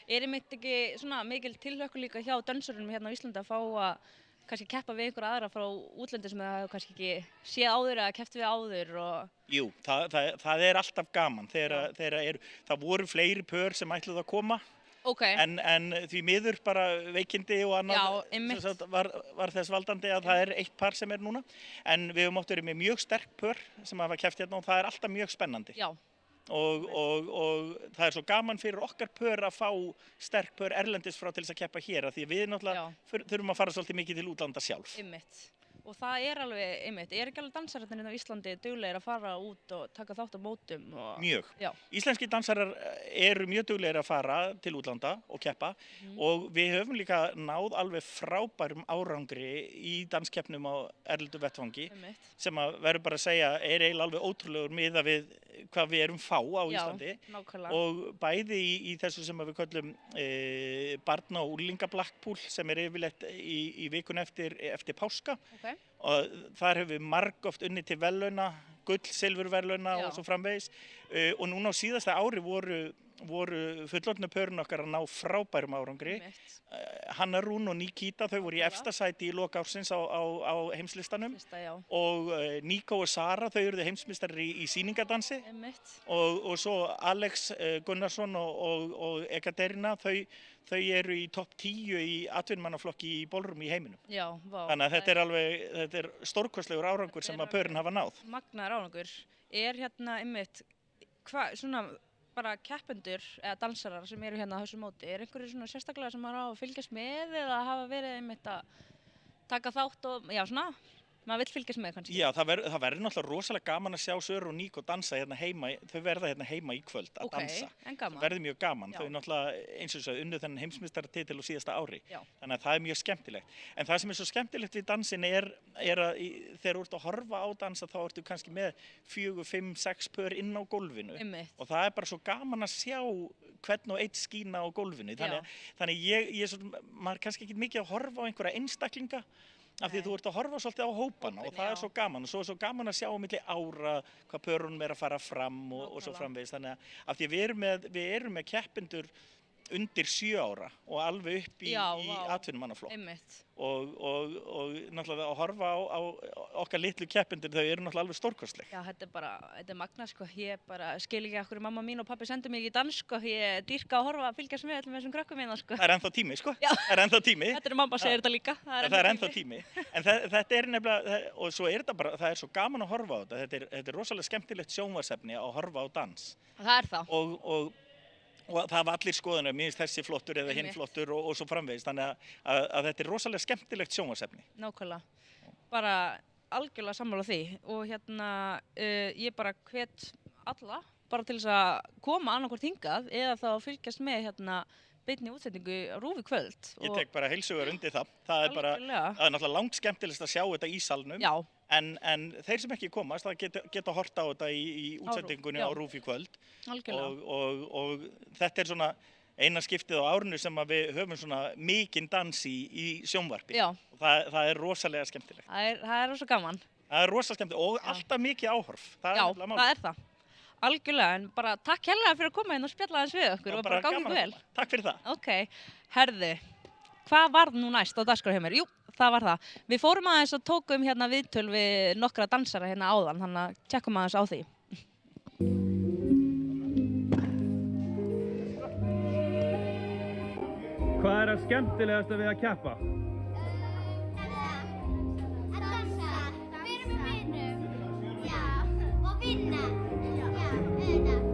einmitt ekki svona mikil tilhlökkun líka hjá dönsurunum hérna á Íslandi að fá að kannski keppa við einhverja aðra frá útlöndi sem það hefur kannski ekki séð áður eða keppt við áður og... Jú, það er alltaf gaman það voru fleiri pör sem ætluðu að koma en því miður bara veikindi og annað var þess valdandi að það er eitt par sem er núna en við höfum átt verið með mjög sterk pör sem hafa keppt hérna og það er alltaf mjög spennandi. Já. Og það er svo gaman fyrir okkar pör að fá sterk pör erlendis frá til þess að keppa hér af því við náttúrulega þurfum að fara svolítið mikið til útlanda sjálf. Einmitt. Og það er ekki alveg dansararnir á Íslandi duglegir að fara út og taka þátt á mótum? Mjög. Íslenski dansarar eru mjög duglegir að fara til útlanda og keppa og við höfum líka náð alveg frábærum árangri í danskeppnum á erlendu vettvangi sem að verður bara að segja er eiginlega alveg ótrúlegur miðað við hvað við erum fá á Íslandi og bæði í þessu sem við köllum barna- og unglinga Blackpool sem er yfirleitt í vikun eftir páska og þar hefur við margoft unnið til verðlauna, gull, silfurverðlauna og svo framvegis og núna á síðasta ári voru fullorðnu pörin okkar að ná frábærum árangri. Hanna Rún og Nikita þau voru í efsta sæti í lok ársins á heimslistanum og Nico og Sara þau eruðu heimsmeistari í sýningadansi og svo Alex Gunnarsson og Ekaterina þau eru í topp 10 í atvinnumannaflokki í ballroom í heiminum. Já, vá. Þannig að þetta er stórkostlegur árangur sem að pörin hafa náð. Magnaður árangur. Einmitt, bara keppendur eða dansarar sem eru hérna á þessu móti, er einhverju svona sérstaklega sem maður á að fylgjast með eða hafa verið einmitt að taka þátt og, já svona, maður vill fylgjast með kannski? Já, það verður náttúrulega rosalega gaman að sjá Söru og Níko dansa hérna heima, þau verða hérna heima í kvöld að dansa. En gaman. Það verður mjög gaman, Já. þau náttúrulega eins og þess að unnu þennan heimsmeistaratitil á síðasta ári. Já. Þannig að það er mjög skemmtilegt. En það sem er svo skemmtilegt við dansin er að þegar þú ert að horfa á dansa þá ertu kannski með 4, 5, 6 pör inn á gólfinu. Einmitt. Og það er bara svo gaman að sjá hvern og eitt skína á gólfinu. Þannig maður er kannski ekki mikið að horfa á einhverja einstaklinga, af því þú ert að horfa svolítið á hópana og það er svo gaman og svo er svo gaman að sjá á milli ára hvað pörunum er að fara fram og svo framvegis, þannig að af því við erum með keppendur undir 7 ára og alveg upp í atvinnumannaflokk og náttúrulega að horfa á okkar litlu keppendur, þau eru náttúrulega alveg stórkostleg. Já, þetta er magnað sko, ég bara skil ekki af hverju mamma mín og pabbi sendu mig í dans sko, ég dýrka að horfa að fylgjast með öllum þessum krökkum hérna sko. Það er ennþá tími sko, það er ennþá tími. Þetta er mamma segir þetta líka. Það er ennþá tími, en þetta er nefnilega, og svo er þetta bara, það er svo gaman að horfa á þetta, þetta er rosalega skemmtilegt sjónvarpsefni að horfa á dans. Það er það. Og það var allir skoðunar, mér finnst þessi flottur eða hinn flottur og svo framvegis, þannig að þetta er rosalega skemmtilegt sjónvarpsefni. Nákvæmlega, bara algjörlega sammála því og hérna ég bara hvet alla bara til þess að koma annarkvort hingað eða þá fylgjast með hérna beinni útsendingu á RÚV í kvöld. Ég tek bara heilsugar undir það, það er náttúrulega langt skemmtilegast að sjá þetta í salnum. Já. En þeir sem ekki komast, það geta hort á þetta í útsendingunni á RÚV í kvöld. Og þetta er svona eina skiptið á árinu sem að við höfum svona mikinn dans í sjónvarpi. Já. Og það er rosalega skemmtilegt. Það er rosa gaman. Það er rosalega skemmtilegt og alltaf mikið áhorf. Já, það er það. Algjörlega, en bara takk hérlega fyrir að koma inn og spjalla aðeins við okkur og bara gangi ykkur vel. Takk fyrir það. Ok, herðu, hvað varð nú næst á dagskrá hjá mér? Jú, það var það. Við fórum aðeins og tókum hérna viðtöl við nokkra dansara hérna áðan, þannig að tjekkum aðeins á því. Hvað er það skemmtilegasta við að keppa? Að dansa, vera með vinum, já, og vinna, já, auðvitað.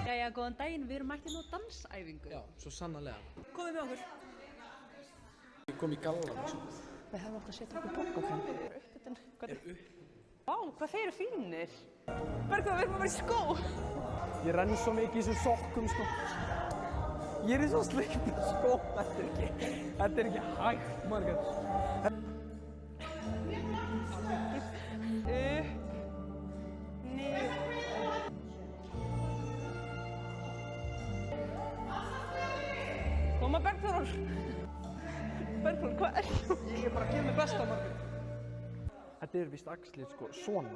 Jæja, góðan daginn, við erum mættið nú á dansæfingu. Já, svo sannarlega. Komið með okkur. Við komum í gallan. Við hefum átt að setja okkur bókokram. Vá, hvað þeir eru fínir. Bergþór, við erum að vera í skó. Ég renn svo mikið í þessum sokkum, sko. Ég er í svo sleipum skó. Þetta er ekki hægt, Margrét. Koma Bergþór. Bergþór, hvað er þú? Ég er bara að gefa mig besta, Margrét. Þetta er víst axlið, sko, svona.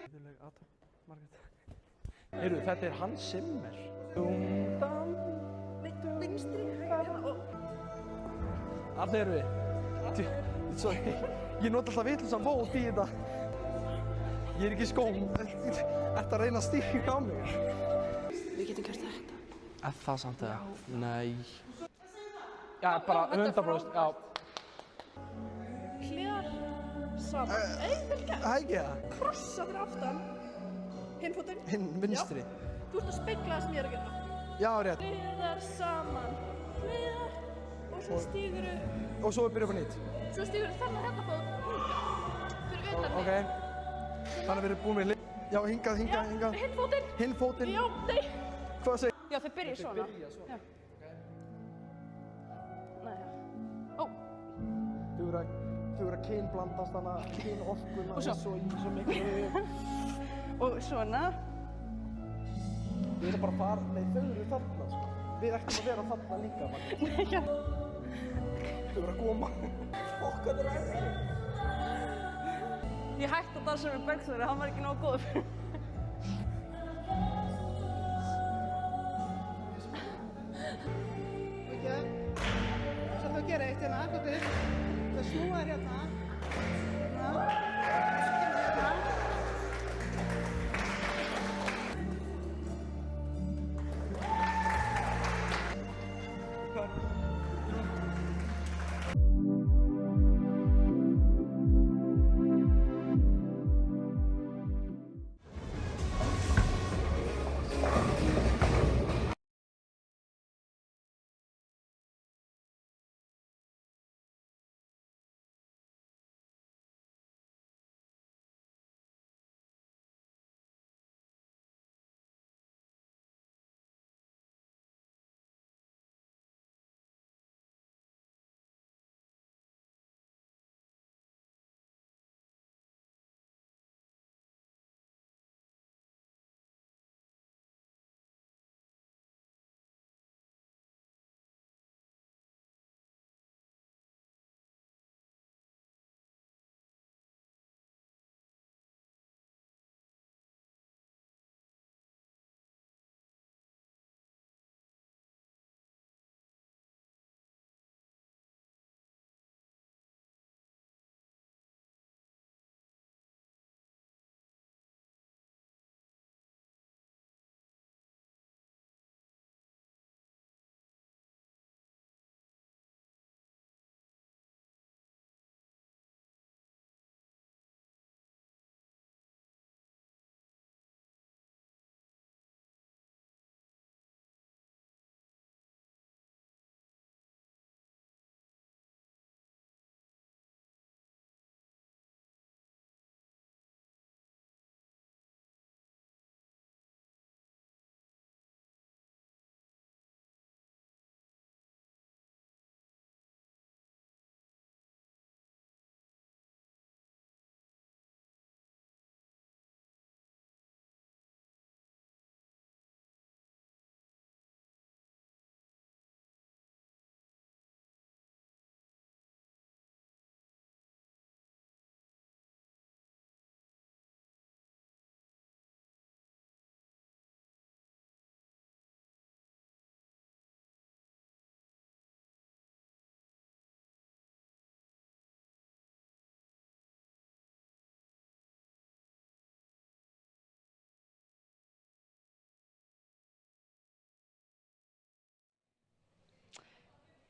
Íðurleg aðtöf, Margrét. Heyrðu, þetta er Hans Zimmer. Vinstri, hérna og... Þarna erum við. Ég nota alltaf vitlausan fót í þetta. Ég er ekki í skóm. Ertu að reyna að stíga á mig? Við getum gert þetta. Er það samt eða? Nei. Já, bara 100%, já. Hliðar saman. Vel gert. Ekki það? Krossa fyrir aftan. Hinn fótinn. Hinn vinstri. Já. Þú ert að spegla það sem ég er að gera. Já, rétt. Hliðar saman. Hliðar. Og svo stíguru. Og svo byrja upp á nýtt. Svo stíguru þennan hérna fót. Fyrir utan mig. Ok. Þannig að við erum búin með já, hingað. Hinn fótinn. Hinn fótinn. Já, nei. Hvað segir? Já, þau byrja svona. Þau byrja svona. Nei, já. Ó, Fjögra kyn blandast hana, kyn orkuna Og svo. svo í svo miklu. Og svona. Ég bara að fara, nei þau eru þarna sko. Við ættum að vera þarna líka, Margrét. Já. Þau eru að koma. Fokk, þetta er erfitt. Ég hætti að dansa með Bergþóri, hann var ekki nógu góður fyrir mig. Svo þú gerir eitt hérna, hvað þú snúar hérna. Hérna. Og svo kemur hérna.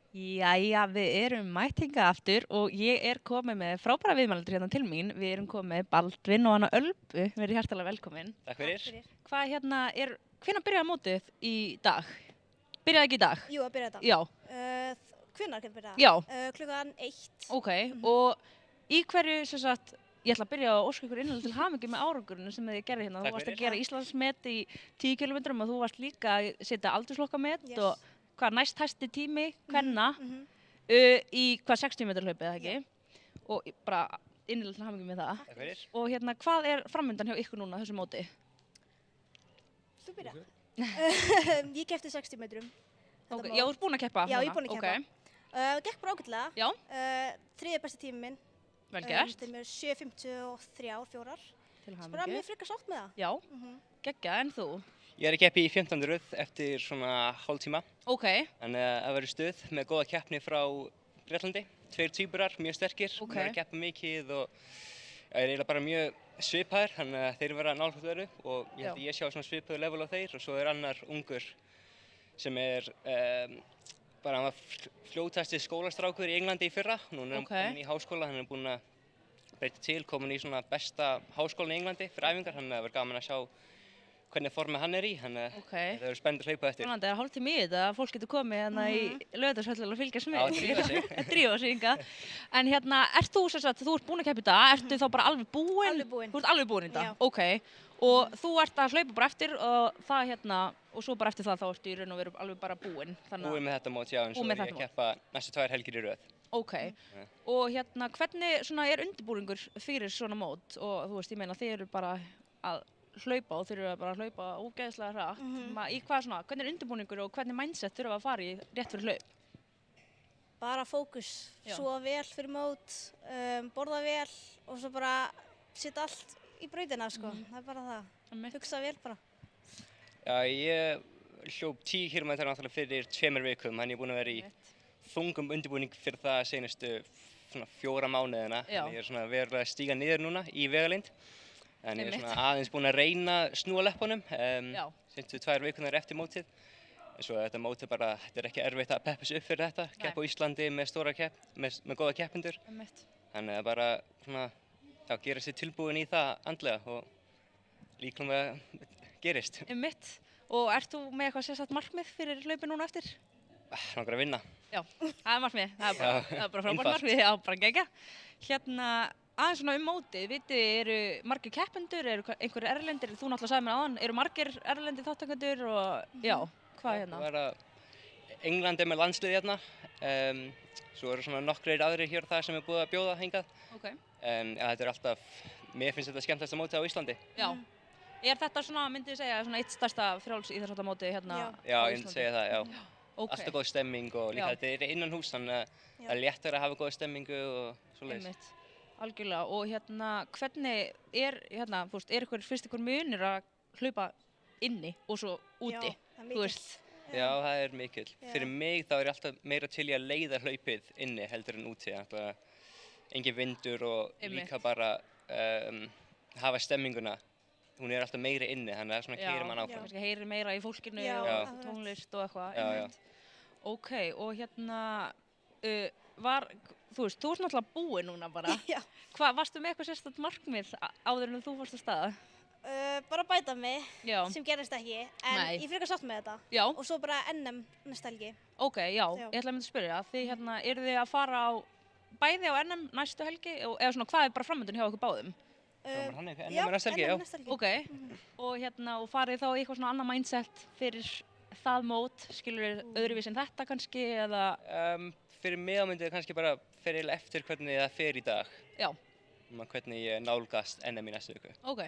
Jæja, við erum mætt hingað aftur og ég er komið með frábæra viðmælendur hérna til mín. Við erum komið með Baldvin og hana Ölbu. Verið hjartalega velkomin. Takk fyrir. Hvað hérna hvenær byrjaði mótið í dag? Byrjaði ekki í dag? Jú, að byrja þetta. Já. Hvenær getur byrjað? Já. Klukkan 1. Ok, og í hverju sem sagt, ég ætla að byrja að óska ykkur innlega til hamingju með árangurinn sem þið gerði hérna. Takk Þú varst að fyrir. gera Íslandsmet í 10 km og þú varst líka að setja aldurslokkamet og hvað næst hæsti tími, hvenna, í hvað 60 metra hlaupið, eða ekki? Og bara innlega til hamingju með það. Takk fyrir. Og hérna, hvað er framundan hjá ykkur núna þessu móti? Þú byrja. Ég keppti 60 metrum. Okay. Já, þú ert búin að keppa? Já, ég er búin að keppa. Gekk bara ágætlega. Já. Þriðji besti tími minn. Vel gert. Þetta er mér 7:53. Til hamingju. Bara mjög frekar sátt með það. Já, geggjað, en þú? Ég er að keppa í 15. röð eftir svona hálftíma. Ok. Þannig að það verður stuð með góða keppni frá Bretlandi. 2 tvíburar, mjög sterkir. Ok. Þeir eru að keppa mikið og er eiginlega bara mjög svipaðir, þannig að þeir vera nálægt öðru og ég held að ég sé á svona svipuðu level á þeir og svo er annar ungur sem er bara hann var fljótasti skólastrákur í Englandi í fyrra. Núna er hann komin í háskóla, hann er búinn að breyta til, komin í svona besta háskólan í Englandi fyrir æfingar, þannig að það verður gaman að sjá hvernig formið hann er í, þannig að það verður spennandi að hlaupa eftir. Spennandi, það er hálftími í þetta að fólk getur komið hérna í Laugardalshöll og fylgjast með. Já, drífa sig. Drífa sig hingað. En hérna, ert þú sem sagt, þú ert búin að keppa í dag, ertu þá bara alveg búin? Alveg búin. Þú ert alveg búin í dag? Já. Ok. Og þú ert að hlaupa bara eftir og það hérna, og svo bara eftir það þá ertu í raun og veru alveg bara búin. Búin með þetta mót, já, en svo er ég að keppa næstu 2 helgir í röð. Ok, og hérna hvernig svona undirbúningur fyrir svona mót og þú veist, ég meina þið eru bara að hlaupa og þurfa bara að hlaupa ógeðslega hratt. Í hvað svona, hvernig undirbúningur og hvernig mindset þurfa að fara í rétt fyrir hlaup? Bara fókus, sofa vel fyrir mót, borða vel og svo bara setja allt í brautina sko, það bara það, hugsa vel bara. Já, ég hljóp 10 km náttúrulega fyrir 2 vikum, þannig ég er búinn að vera í þungum undirbúning fyrir það senustu svona 4 mánuðina. Þannig ég er svona verulega að stíga niður núna í vegalengd. En ég er svona aðeins búinn að reyna að snúa leppunum, senustu 2 vikunar eftir mótið. Svo þetta mótið bara, þetta er ekki erfitt að peppa sig upp fyrir þetta, keppa á Íslandi með með góða keppendur. Þannig að bara svona, gera sér tilbúin í það andlega og líklega gerist. Og ert þú með eitthvað sérstakt markmið fyrir hlaupið núna eftir? Langar að vinna. Já, það markmið, það er bara frábært markmið, já, bara gegja. Hérna, aðeins svona mótið, vitið, eru margir keppendur, eru einhverjir erlendir, þú náttúrulega sagði mér áðan, eru margir erlendir þátttakendur og já, hvað hérna? Það er England með landslið hérna, svo eru svona nokkrir aðrir hér og það sem er búið að bjóða hingað. Þetta er alltaf, mér finnst þetta skemmtilegasta mótið á Íslandi. Já. Er þetta svona, myndið þið segja, svona eitt stærsta frjálsíþróttamótið hérna á Íslandi? Já, ég myndi segja það, já. Alltaf góð stemming og líka þetta er innan hús, þannig að það er léttar að hafa góða stemmingu og svoleiðis. Algjörlega, og hérna, hvernig hérna, þú veist, finnst ykkur munur að hlaupa inni og svo úti? Já, það er mikill. Já, það er mikill. Fyrir mig þá er ég alltaf meira til í að leiða hlaupið inni heldur en úti. Engin vindur og líka bara hafa stemminguna. Hún er alltaf meira inni, þannig að það svona keyrir mann áfram. Kannski heyrir meira í fólkinu og tónlist og eitthvað. Ok, og hérna, þú veist, þú ert náttúrulega búin núna bara. Varstu með eitthvað sérstakt markmið áður en þú fórst á stað? Bara bæta mig, sem gerist ekki, en ég frekar sátt með þetta. Og svo bara NM næsta helgi. Ok, já, ég ætla að mynda að spyrja, þið hérna, eru þið að fara bæði á NM næstu helgi, eða svona hvað er bara framöndun hjá okkur báðum? NM næsta helgi, já. Ok, og hérna, og farið þá í eitthvað svona annað mindset fyrir það mót, skilur þið öðruvísi en þetta kannski, eða? Fyrir mig myndi kannski bara fer eiginlega eftir hvernig það fer í dag. Já. Hvernig ég nálgast NM í næstu viku. Ok,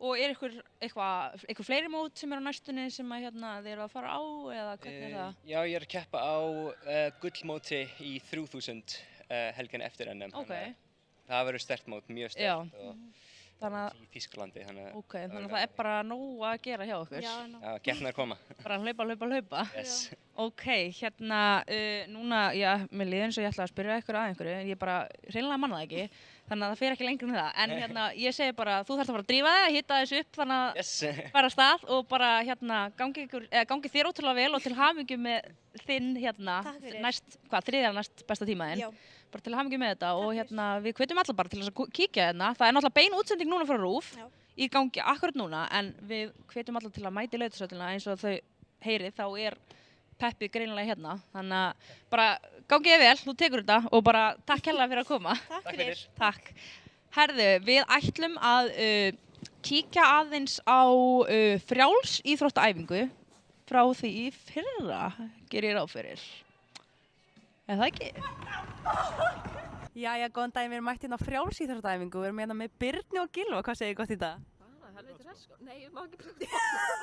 og er eitthvað fleiri mót sem er á næstunni sem að hérna þið eru að fara á, eða hvernig er það? Já, ég er að keppa á gullmóti í 3000 helgina eftir NM. Ok. Það verður sterkt mót, mjög sterkt í Þýskalandi. Ok, þannig að það er bara nóg að gera hjá okkur. Já, keppnir koma. Bara hlaupa. Yes. Ok, hérna, núna, já, mér líður eins og ég ætla að spyrja ykkur að einhverju, en ég bara hreinlega manna það ekki, þannig að það fer ekki lengur með það. En hérna, ég segi bara, þú þarfst að fara að drífa þig, hitta þessu upp, þannig að fara af stað og bara, hérna, gangi þér ótrúlega vel og til hamingju með þinn, hérna, þriðja næst besta tímaðinn. Bara til hamingju með þetta og hérna, við hvetjum alla bara til þess að kíkja hérna. Það er náttúrulega bein útsending núna frá RÚV í gangi akkurat núna, en við hvetjum alla til að mæta í Lautarshöllina eins og þau heyrið, þá er peppið greinilega hérna. Þannig að bara gangi þér vel, þú tekur þetta og bara takk hérlega fyrir að koma. Takk fyrir. Takk. Herðu, við ætlum að kíkja aðeins á frjálsíþróttaæfingu frá því í fyrra, gerir ég ráð fyrir. Er það ekki? Jæja, góðan daginn, við erum mætt hérna á frjálsíþróttaæfingu, við erum hérna með Birnu og Gylfa, hvað segir gott í dag? Helviti hress sko, nei, ég má ekki pröfði.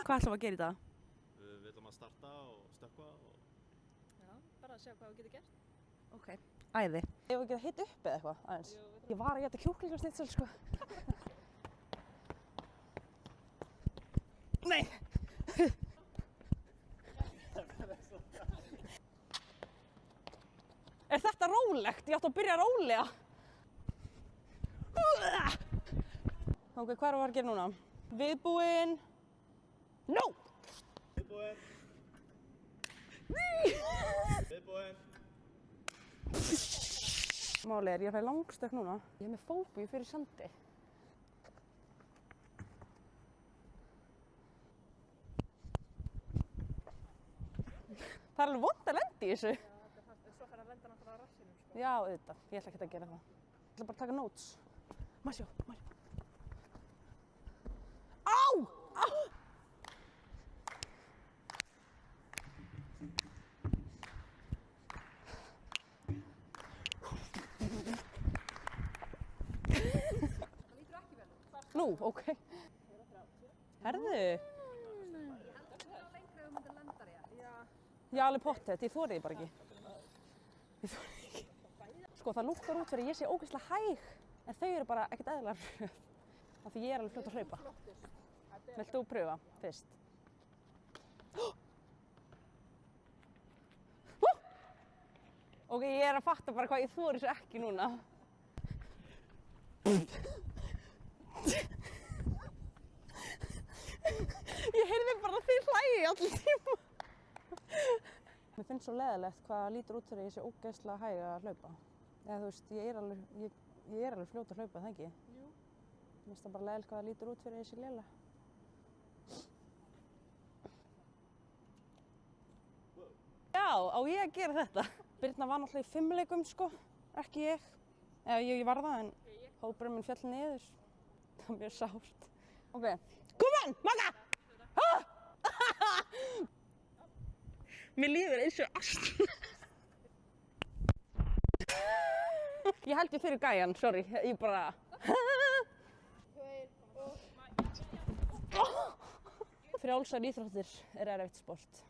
Hvað ætlum við að gera í dag? Við ætlum að starta og stökkva og... Já, bara að sjá hvað við getum gert. Ok, æði. Ég hef ekki að hita upp eða eitthvað, aðeins. Ég var að geta kjúklingarsnitsel, sko. Nei! Er þetta rólegt? Ég átti að byrja rólega. Ok, hvað erum við að gera núna? Viðbúin. No! Viðbúin. Viðbúin. Málið er, ég fæ langstökk núna. Ég er með fóbíu fyrir sandi. Það er alveg vont að lenda í þessu. Já, auðvitað. Ég ætla ekki að gera það. Ég ætla bara að taka notes. Má sjá. Á! Á! Nú, ok. Herðu. Já, alveg pottet, ég þori því bara ekki. Ég þori því ekki. Sko, það lúkkar út fyrir að ég sé ógeðslega hæg, en þau eru bara ekkert eðlilega hröð. Af því ég er alveg fljót að hlaupa. Vilt þú pröfa fyrst? Ok, ég er að fatta bara hvað ég þori þessu ekki núna. Ég heyrði bara þið hlægi allir tíma. Mér finnst svo leiðilegt hvað lítur út fyrir að ég sé ógeðslega hæg að hlaupa. Eða þú veist, ég er alveg fljót að hlaupa, það ekki? Jú. Mér finnst það bara leiðilegt hvað lítur út fyrir að ég sé léleg. Já, á ég að gera þetta? Birna var náttúrulega í 5 leikum, sko, ekki ég. Eða ég var það, en hópurinn minn féll niður. Það var mjög sárt. Ok, come on, Magga! Mér líður eins og astma. Ég held ég fyrir gæjan, sorry, ég bara... Frjálsar íþróttir er erfitt sport.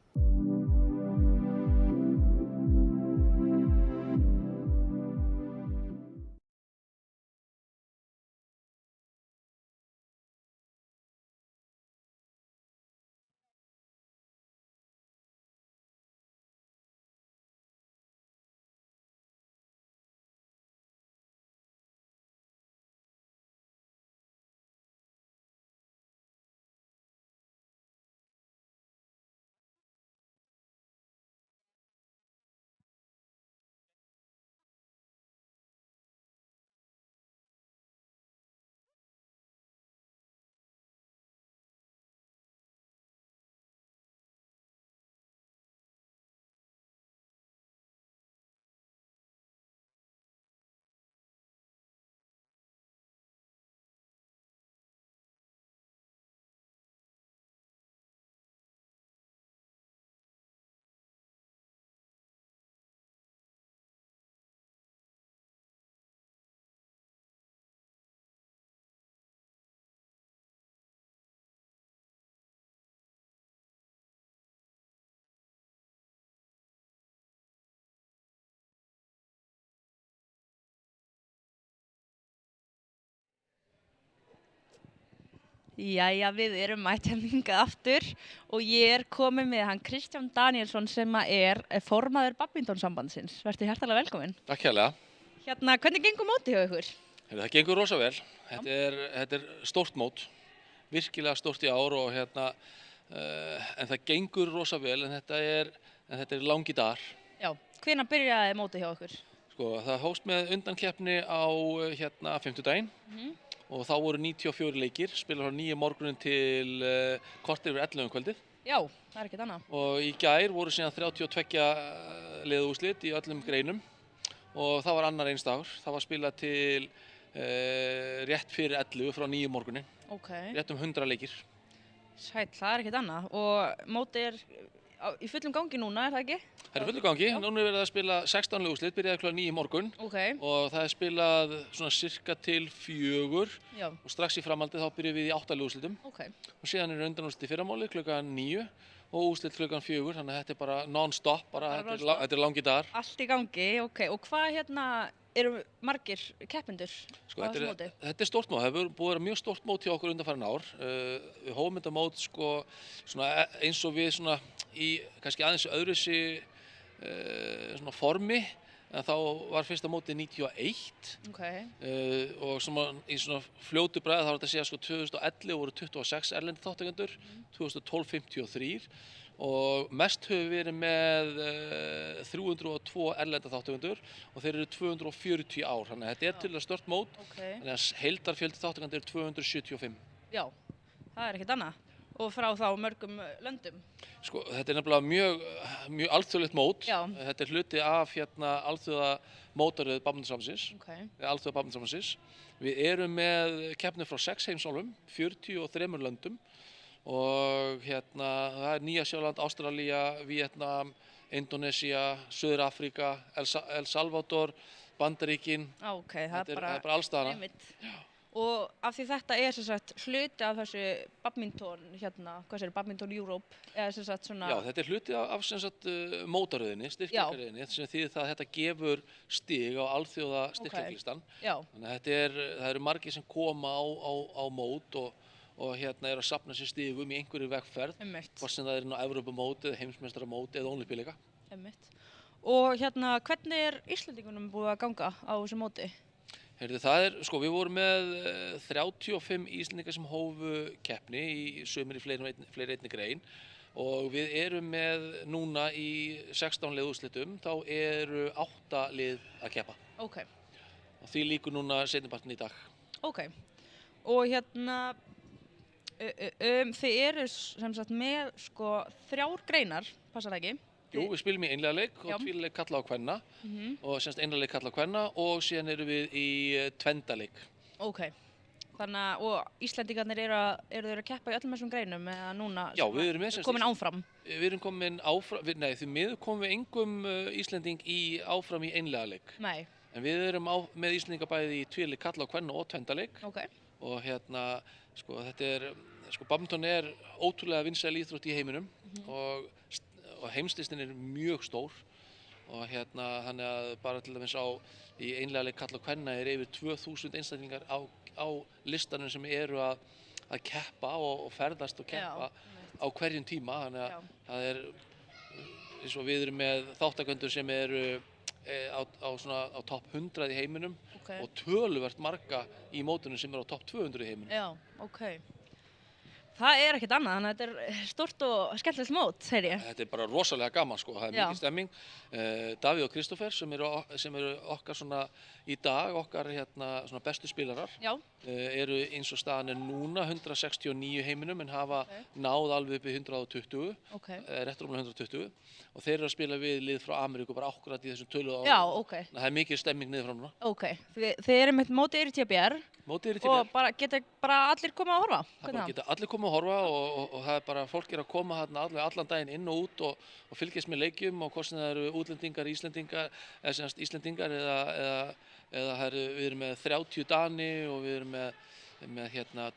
Jæja, við erum mætt hingað aftur og ég er komin með hann Kristján Danielsson sem er formaður badmintonsambandsins. Vertu hjartalega velkominn. Takk hérlega. Hérna, hvernig gengur mótið hjá ykkur? Það gengur rosa vel. Þetta er stórt mót, virkilega stórt í ár og en það gengur rosa vel en þetta er langi dagar. Já, hvenær byrjaði mótið hjá ykkur? Sko, það hófst með undankeppni á fimmtudaginn. Og þá voru 94 leikir, spilað frá 9 morgunin til korter yfir 11 kvöldið. Já, það er ekkert annað. Og í gær voru síðan 32 liðaúrslit í öllum greinum og það var annar eins dagur. Það var spilað til rétt fyrir 11 frá 9 morgunin. Ok. Rétt 100 leikir. Sæll, það er ekkert annað. Og mótið er í fullum gangi núna, er það ekki? Það er í fullum gangi. Núna er verið að spila 16 liðaúrslit, byrjaði kl. 9 í morgun. Okay. Og það er spilað svona cirka til 4. Já. Og strax í framhaldið þá byrjum við í 8 liðaúrslitum. Okay. Og síðan er undanúrslit í fyrramáli kl. 9 og úrslit kl. 4, þannig að þetta er bara non-stop, þetta er langi dagar. Allt í gangi, ok. Og hvað eru margir keppendur sko, á þessu móti? Þetta er stórt mót, það hefur búið að vera mjög stórt mót hjá okkur undanfarin ár. Við hófum þetta mót sko, eins og við í kannski aðeins öðruvísi formi, en þá var fyrsta mótið 91. Okay. Og í svona fljótu bragði þá var þetta að segja sko 2011 voru 26 erlendi þátttakendur, 2012 53 og mest höfum verið með 302 erlenda þátttakendur og þeir eru 240 ár, þannig að þetta er til að stórt mót, þannig að heildarfjöldi þáttakendur er 275. Já, það er ekkert annað. Og frá þá mörgum löndum? Sko, þetta er nefnilega mjög alþjóðlegt mót. Já. Þetta er hluti af alþjóða mótaröð badmintonsambandsins. Okay. Alþjóða badmintonsambandsins. Við erum með keppnir frá 6 heimsálfum, 43 löndum og það er Nýja-Sjáland, Ástralía, Víetnam, Indónesía, Suður-Afríka, El Salvador, Bandaríkin. Okay, það er bara alls staðar. Og af því þetta sem sagt hluti af þessu badminton badminton Europe, eða sem sagt svona... Já, þetta hluti af sem sagt mótaröðinni, styrkleikjaröðinni, sem þýðir það að þetta gefur stig á alþjóða styrkleiklistan. Þannig að það eru margir sem koma á mót og eru að safna sér stigum í einhverju vegferð, hvort sem það er inn á Evrópumót, heimsmeistaramót eða ólympíuleika. Og hvernig Íslendingunum búið að ganga á þessu móti? Við vorum með 35 Íslendingar sem hófu keppni í sumir í fleiri einni grein og við erum með núna í 16 lið úrslitum, þá eru 8 lið að keppa. Og því lýkur núna seinnipartinn í dag. Og þið eru sem sagt með 3 greinar, passar það ekki? Jú, við spilum í einlega leik og tvíleik kalla á kvenna og semst einlega leik kalla á kvenna og síðan erum við í tvendaleik. Þannig og Íslendingarnir eru þeir að keppa í öllum þessum greinum eða núna komin áfram? Við erum komin áfram, því miður komum við engum Íslending áfram í einlega leik. Nei. En við erum með Íslendinga bæði í tvíleik kalla á kvenna og tvendaleik. Og badminton er ótrúlega vinsæl íþrótt í heiminum og heimslistin er mjög stór og þannig að bara til dæmis í einlega leik kalla og kvenna er yfir 2000 einstaklingar á listanum sem eru að keppa og ferðast og keppa á hverjum tíma, þannig að það er eins og við erum með þátttakendur sem eru á topp 100 í heiminum og töluvert marga í mótunum sem eru á topp 200 í heiminum. Það er ekkert annað, þannig að þetta er stórt og skemmtilegt mót, segir ég. Þetta er bara rosalega gaman, það er mikið stemming. Davíð og Kristófer sem eru okkar í dag, okkar bestu spilarar, eru eins og staðan er núna 169 heiminum en hafa náð alveg upp í 120, rétt rúmlega 120 og þeir eru að spila við lið frá Ameríku bara akkurat í þessum töluðu árum. Það er mikið stemming niður frá núna. Þið eru með mótið í TBR og geta allir komið að horfa? Það geta allir komið að horfa og það er bara, fólk er að koma allan daginn inn og út og fylgjast með leikjum og hvort sem það eru útlendingar, Íslendingar eða við erum með 30 Dani og við erum með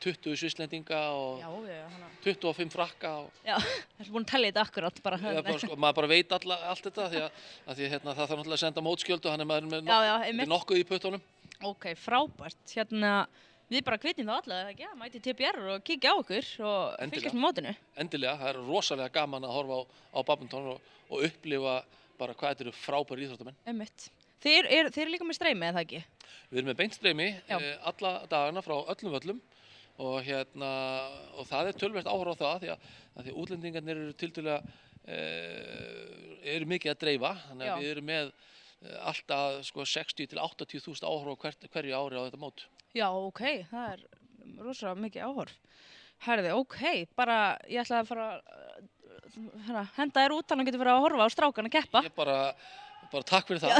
20 Svisslendinga og 25 Frakka. Já, það er búin að tellja þetta akkurat bara. Maður bara veit allt þetta því að það þarf náttúrulega að senda mótskjöld og hann er maður með nokkuð í puttunum. Frábært. Við bara hvetjum það alla, eða ekki? Mæti TBR og kíkja á okkur og fylgjast með mótinu. Endilega, það er rosalega gaman að horfa á badminton og upplifa bara hvað þetta eru frábæri íþróttamenn. Þið eru líka með streymi, eða ekki? Við erum með beint streymi alla dagana frá öllum völlum og það er töluvert áhuga á það því að útlendingarnir eru tiltölulega mikið að dreifa, þannig að við erum með alltaf 60 til 80.000 áhuga hverju ári á þetta mót. Já, það er rosalega mikið áhorf. Herði, bara ég ætla að fara að henda þér út þannig að getur verið að horfa á strákan að keppa. Ég bara takk fyrir það.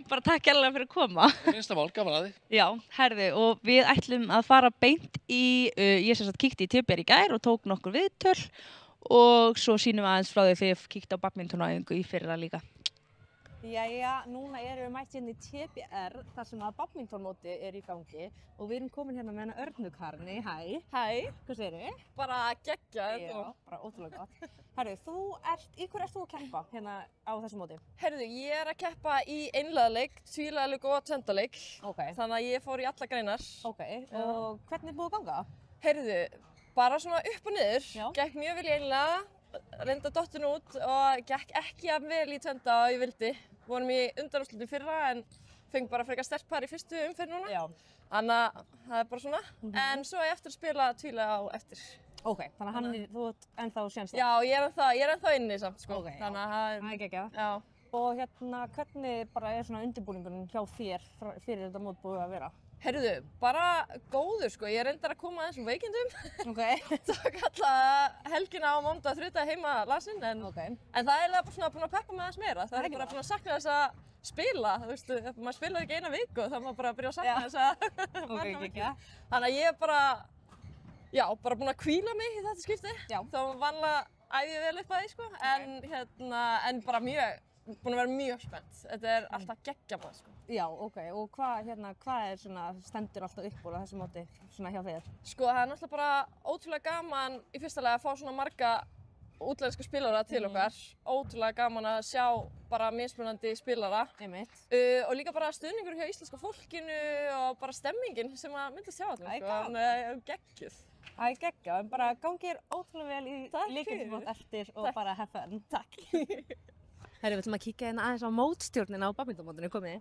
Bara takk kærlega fyrir að koma. Minnsta mál, gaman að því. Já, herði, og við ætlum að fara beint ég sem sagt kíkti í TBR í gær og tók nokkur viðtöl og svo sýnum við aðeins frá því þegar ég kíkti á badmintonæfingu í fyrra líka. Jæja, núna erum við mætt hérna í TBR þar sem að badmintonmóti er í gangi og við erum komin hérna með hana Örnu Karni. Hæ. Hvað segirðu? Bara geggjað. Já, bara ótrúlega gott. Herru, í hverju ert þú að keppa hérna á þessu móti? Herru, ég er að keppa í einliðaleik, tvíliðaleik og tvendaleik. Þannig að ég fór í alla greinar. Og hvernig er búið að ganga? Herru, bara svona upp og niður. Gekk mjög vel í einliða. Reynda dottin út og gekk ekki jafn vel í tvenda og ég vildi. Vorum í undanúrslitum fyrra en fengum bara frekar sterkt par í fyrstu umferð núna. Þannig að það er bara svona. En svo er ég eftir að spila tvílega á eftir. Þannig að þú ert ennþá séns það? Já, ég er ennþá inni samt sko. Þannig að það er geggjað. Já. Og hvernig bara er svona undirbúningurinn hjá þér fyrir þetta mót búið að vera? Herruðu, bara góður sko, ég reyndar að koma aðeins úr veikindum. Tók alla helgina á mánudag og þriðjudag heima lasinn, en það er bara svona búin að peppa með aðeins meira. Það er bara búin að sakna þess að spila, þú veist, maður spilaði ekki eina viku og þá maður bara að byrja að sakna þess að manna mikið. Þannig að ég er bara búin að hvíla mig í þetta skipti. Þá vanlega æfi ég vel upp að því sko, en bara mjög búin að vera mjög spennt. Þetta er alltaf geggjað, sko. Já, ok. Og hvað er svona, stendur alltaf upp úr á þessu móti, svona hjá þér? Sko, það er náttúrulega bara ótrúlega gaman í fyrsta lagi að fá svona marga útlenska spilara til okkar. Ótrúlega gaman að sjá bara mismunandi spilara. Einmitt. Og líka bara stuðningur hjá íslenska fólkinu og bara stemmingin sem að myndast hjá allir, sko. Þannig að geggjuð. Það er geggjað, en bara gangi þér ótrúlega vel í leikindismót eftir og bara have fun. Takk. Herri, við ætlum að kíkja hérna aðeins á mótstjórnina á badmintonmótinu, komið.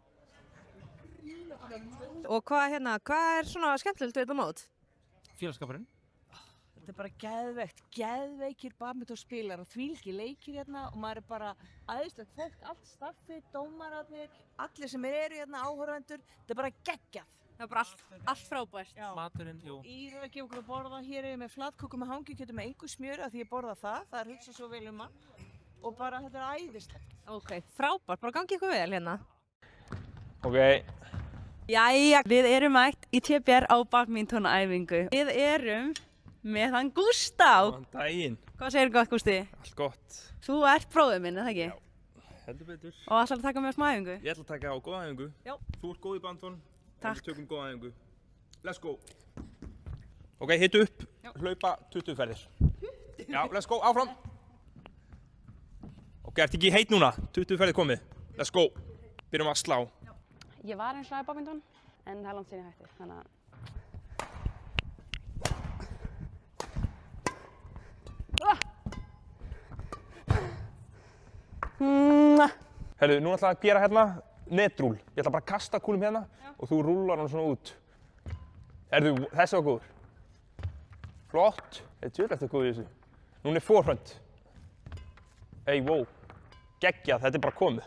Og hvað er svona skemmtilegt við þetta mót? Félagskapurinn. Þetta er bara geðveikir badmintonspilar og þvílíkir leikir hérna og maður er bara æðislegt fólk, allt staffið, dómararnir, allir sem eru hérna, áhorfendur, þetta er bara geggjað. Það er bara allt frábært. Já. Maturinn, jú. Íra að gefa okkur að borða hér með flatköku með hangikjötu með engu smjöri af því ég borða það er hugsað svo vel um hann og bara þetta er æðislegt. Ok, frábært, bara gangi ykkur vel hérna. Ok. Jæja, við erum mætt í TBR á badmintonæfingu. Við erum með hann Gústá. Góðan daginn. Hvað segir gott, Gústi? Allt gott. Þú ert bróðir minn, er það ekki? Já, heldur betur. Og ætlar að taka með smá æfingu? Ég ætla að taka á góða æfingu. Já. Þú ert góð í badminton. Takk. Við tökum góða æfingu. Let's go. Ok, hitu upp. Já. Hlaupa 20 ferðir. Já, let's go. Áfram. Ok, ertu ekki heit núna? 20 ferðir komið. Let's go. Byrjum að slá. Já. Ég var eins og í badminton, en það er langt síðan ég hætti, þannig að... Herru, núna ætla ég að gera hérna netrúl. Ég ætla bara að kasta kúlum hérna og þú rúllar hann svona út. Herru, þessi var góður. Flott. Þetta er góður í þessu. Núna er forehand. Hey, wow. Geggjað, þetta er bara komið.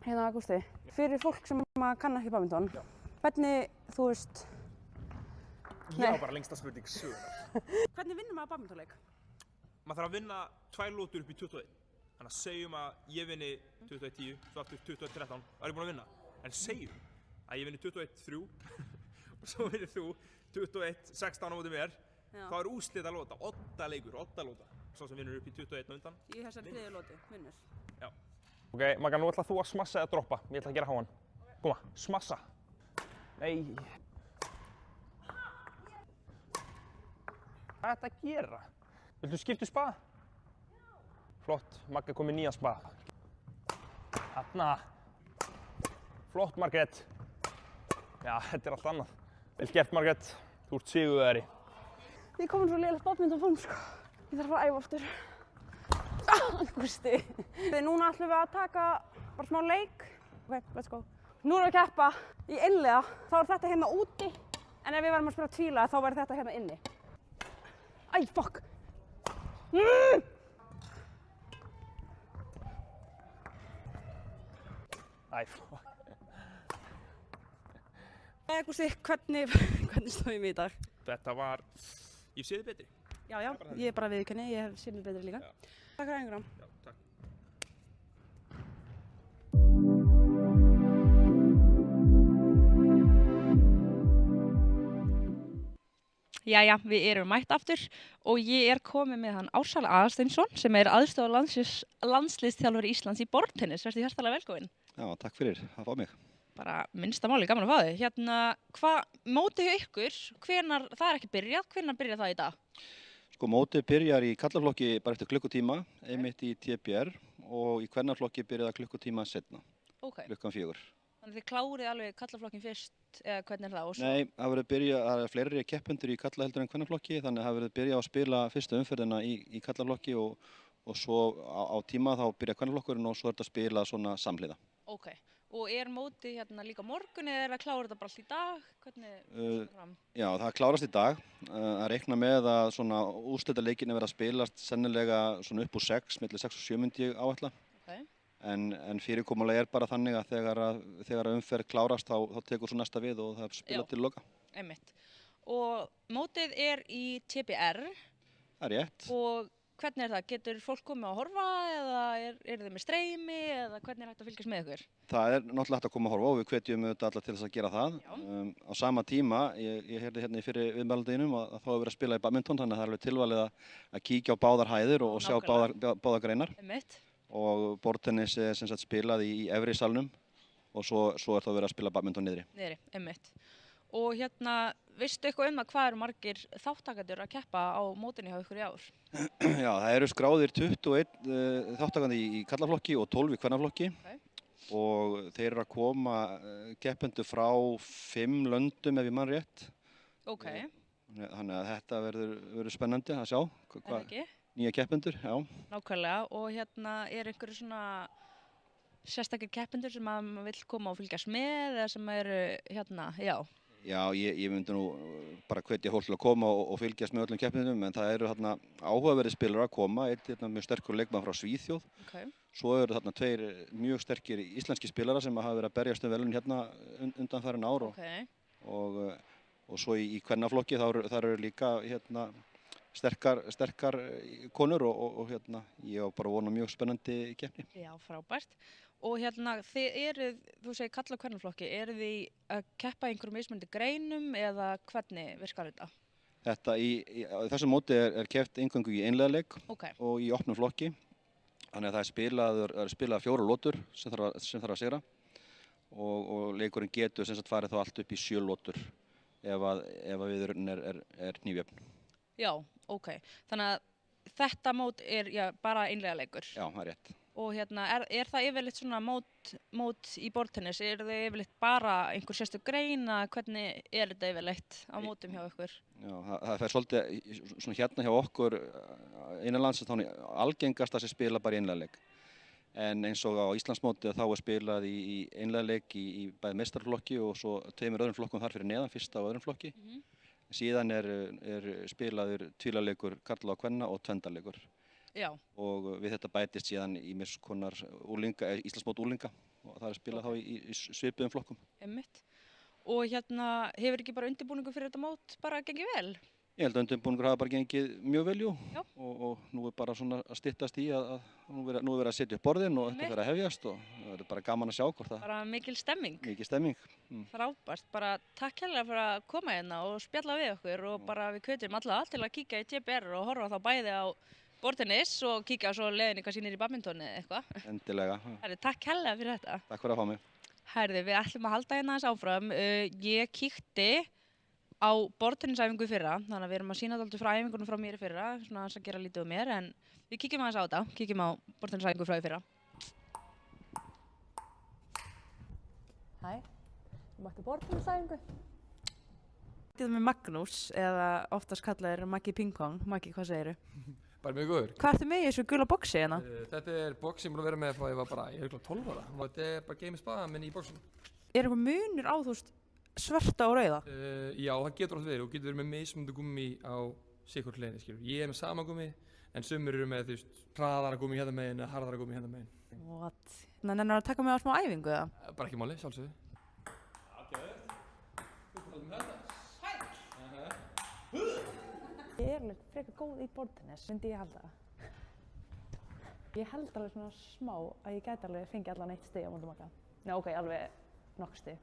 Hérna, Gústi, fyrir fólk sem kann ekki badminton, hvernig, þú veist... Já, bara lengsta spurning sögunar. Hvernig vinnur maður badmintonleik? Maður þarf að vinna 2 lótur upp í 21. Þannig að segjum að ég vinni 21-10, svo aftur 21-13, þá er ég búinn að vinna. En segjum að ég vinni 21-3 og svo vinnir þú 21-16 á móti mér, þá er úrslita lóta, 8 leikur, 8 lóta. Svo sem vinnur upp í 21 á undan. Í þessari þriðju lótu, vinnur. Já. Ok, Magga, nú ætla þú að smassa eða droppa. Ég ætla að gera háan. Koma, smassa. Nei. Hvað er þetta að gera? Viltu skipta spað? Flott, Magga kom með nýjan spað. Þarna. Flott, Margrét. Já, þetta er allt annað. Vel gert, Margrét. Þú ert sigurvegari. Ég kom svo leiðilegt badmintonform, sko. Ég þarf að fara að æfa aftur. Gústi. Núna ætlum við að taka bara smá leik. Ok, let's go. Nú erum við að keppa í einliða. Þá er þetta hérna úti, en ef við verðum að spila tvíliða, þá verður þetta hérna inni. Æ, fuck! Æ, fuck. Gústi, hvernig stóðum við í dag? Þetta var... Ég sé þið betri. Já, ég er bara viðurkenni, ég hef séð mig betri líka. Já. Takk fyrir æfinguna. Já, takk. Jæja, við erum mætt aftur og ég er komið með hann Ársæl Aðalsteinsson sem er aðstoðarlandsliðsþjálfari Íslands í borðtennis. Vertu hjartalega velkominn. Já, takk fyrir að fá mig. Bara minnsta máli, gaman að fá þig. Hérna, mótið hjá ykkur, það er ekki byrjað, hvenær byrjar það í dag? Sko, mótið byrjar í karlaflokki bara eftir klukkutíma, einmitt í TBR og í kvennaflokki byrjar það klukkutíma setna, klukkan 4. Þannig þið klárið alveg karlaflokkin fyrst, eða hvernig er það? Nei, það er fleiri keppendur í karla heldur en kvennaflokki, þannig að það verður byrjað að spila fyrstu umferðina í karlaflokki og svo á tíma þá byrja kvennaflokkurinn og svo er þetta að spila svona samhliða. Ok, og er mótið hérna líka morgun eða er það klárið þetta bara allt í dag? Hvernig Já, það klárast í dag. Að reikna með að svona úrslitaleikinni verða að spilast sennilega svona upp úr 6, milli 6 og 7 myndi ég áætla. Okay. En fyrirkomulega er bara þannig að þegar umferð klárast þá tekur svo næsta við og það er spilað til loka. Einmitt. Og mótið er í TBR. Það er rétt. Og hvernig er það? Getur fólk komið að horfa eða eru þið með streymi eða hvernig er hægt að fylgjast með ykkur? Það er náttúrulega hægt að koma að horfa og við hvetjum auðvitað alla til þess að gera það. Á sama tíma, ég heyrði hérna í fyrir viðmælandeginum að þá hefur verið að spila í badminton, þannig að það er alveg tilvalið að kíkja á báðar hæðir og sjá báðar greinar. og borðtennis er sem sagt spilað í efri salnum og svo er þá verið að spila badminton niðri. Niðri, einmitt. Og hérna, veistu eitthvað um hvað eru margir þáttakendur að keppa á mótinu hjá ykkur í ár? Já, það eru skráðir 21 þáttakandi í karlaflokki og 12 í kvennaflokki. Og þeir eru að koma keppendur frá 5 löndum ef ég man rétt. Ok. Þannig að þetta verður spennandi að sjá. Ekki? Nýja keppendur, já. Nákvæmlega, og hérna einhverju svona sérstakir keppendur sem að maður vill koma og fylgjast með eða sem eru hérna, já. Já, ég myndi nú bara hvetja fólk til að koma og fylgjast með öllum keppendum, en það eru þarna áhugaverðir spilarar að koma, einn mjög sterkur leikmann frá Svíþjóð. Okay. Svo eru þarna 2 mjög sterkir íslenski spilarar sem hafa verið að berjast verðlaun hérna undanfarin ár. Okay. Og svo í kvennaflokki þar eru líka hérna sterkar konur og hérna ég á bara vona mjög spennandi keppni. Já, frábært. Og hérna, þú segir karla- og kvennaflokki, eru þið að keppa í einhverjum mismunandi greinum eða hvernig virkar þetta? Þetta í þessum móti er keppt eingöngu í einlega leik og í opnum flokki. Þannig að það er spilað 4 lótur sem þarf að sigra og leikurinn getur sem sagt farið þá allt upp í 7 lótur ef viðurinn er hnífjöfn. Já, ok. Þannig að þetta mót er bara einlega leikur? Já, það er rétt. Og hérna, er það yfirleitt svona mót í borðtennis? Er það yfirleitt bara einhver sérstök grein? Hvernig er þetta yfirleitt á mótum hjá ykkur? Já, það fer svolítið svona hérna hjá okkur innanlands þá algengast að spila bara í einlega leik. En eins og á Íslandsmóti þá er spilað í einlega leik í bæði meistaraflokki og svo 2 öðrum flokkum þar fyrir neðan, fyrsta og öðrum flokki. Síðan er spilaður tvílaleikur karla og kvenna og tvendarleikur. Já. Og við þetta bætist síðan ýmiss konar Íslandsmót úrlinga og það er spilað þá í svipuðum flokkum. Einmitt. Og hérna, hefur ekki bara undirbúningur fyrir þetta mót bara gengið vel? Ég held að undirbúningur hafa bara gengið mjög vel, jú. Og nú er bara svona að styttast í að nú er verið að setja upp borðin og þetta verið að hefjast og það er bara gaman að sjá hvort það. Bara mikil stemming. Mikil stemming. Frábært. Bara takk hérlega fyrir að koma hérna og spjalla við okkur og bara við hvetjum alla til að kíkja í TBR og horfa þá bæði á borðtennis og kíkja á svo leiðinni hvað sýnir í badmintoni eða eitthvað. Endilega. Takk hérlega fyrir þetta. Takk fyrir að fá mig. Herði, við ætlum að halda hérna aðeins áfram. Ég kíkti á borðtennisæfingu í fyrra, þannig að við erum að sýna alltaf frá æfingunum frá mér í fyrra, svona aðeins að gera lítið um mér, en við kíkjum aðeins á þetta, kíkjum á borðtennisæfingu frá í fyrra. Hæ, við mættum borðtennisæfingu. Þetta er með Magnús, eða oftast kallaður Maggi Pingpong. Maggi, hvað segirðu? Bara mjög góður. Hvað ertu með í þessu gula boxi hérna? Þetta er boxi ég búin að vera með frá ég var bara, ég er 12 ára. Þetta er bara game spaða minn í boxinu. Er eitthvað munur á, þú veist, svarta og rauða? Já, það getur alltaf verið og getur verið með mismunandi gummi á sikur hliðinni, skilur. Ég er með sama gummi, en sumir eru með, þú veist, hraðara gummi hérna megin eða harðara gummi hérna megin. What? Nennirðu að taka mig á smá æfingu eða? Bara ekki máli, sjálfsögðu. Ég er alveg frekar góð í borðtennis, myndi ég halda það. Ég held alveg svona smá að ég gæti alveg fengið allan 1 stig á móti Magga. Já, ok, alveg nokkur stig.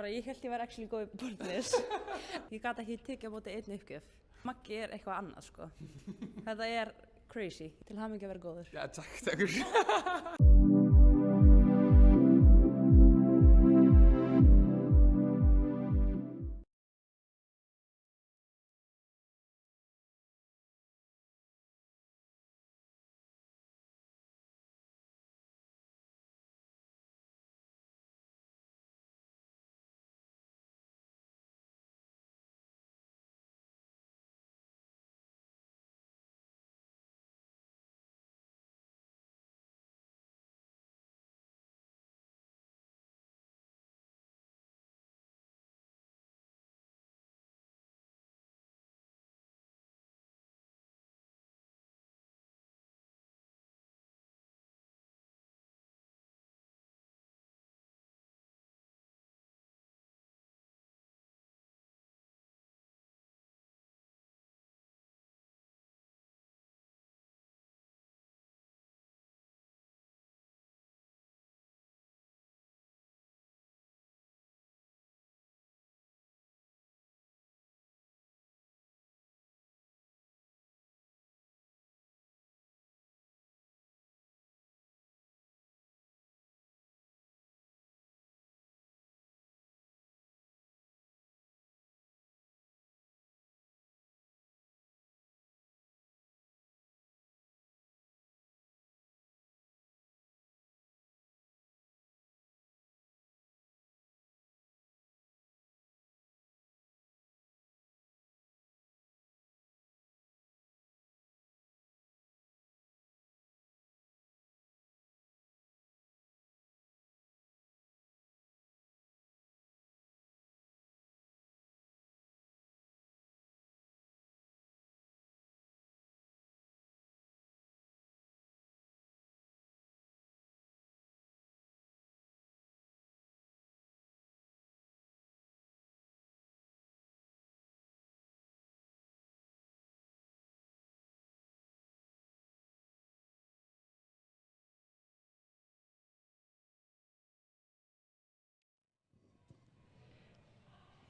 Bara ég held ég væri actually góð í borðtennis. Ég gat ekki tekið á móti einni uppgjöf. Maggi er eitthvað annað, sko. Þetta er crazy. Til hamingju að vera góður. Já, takk.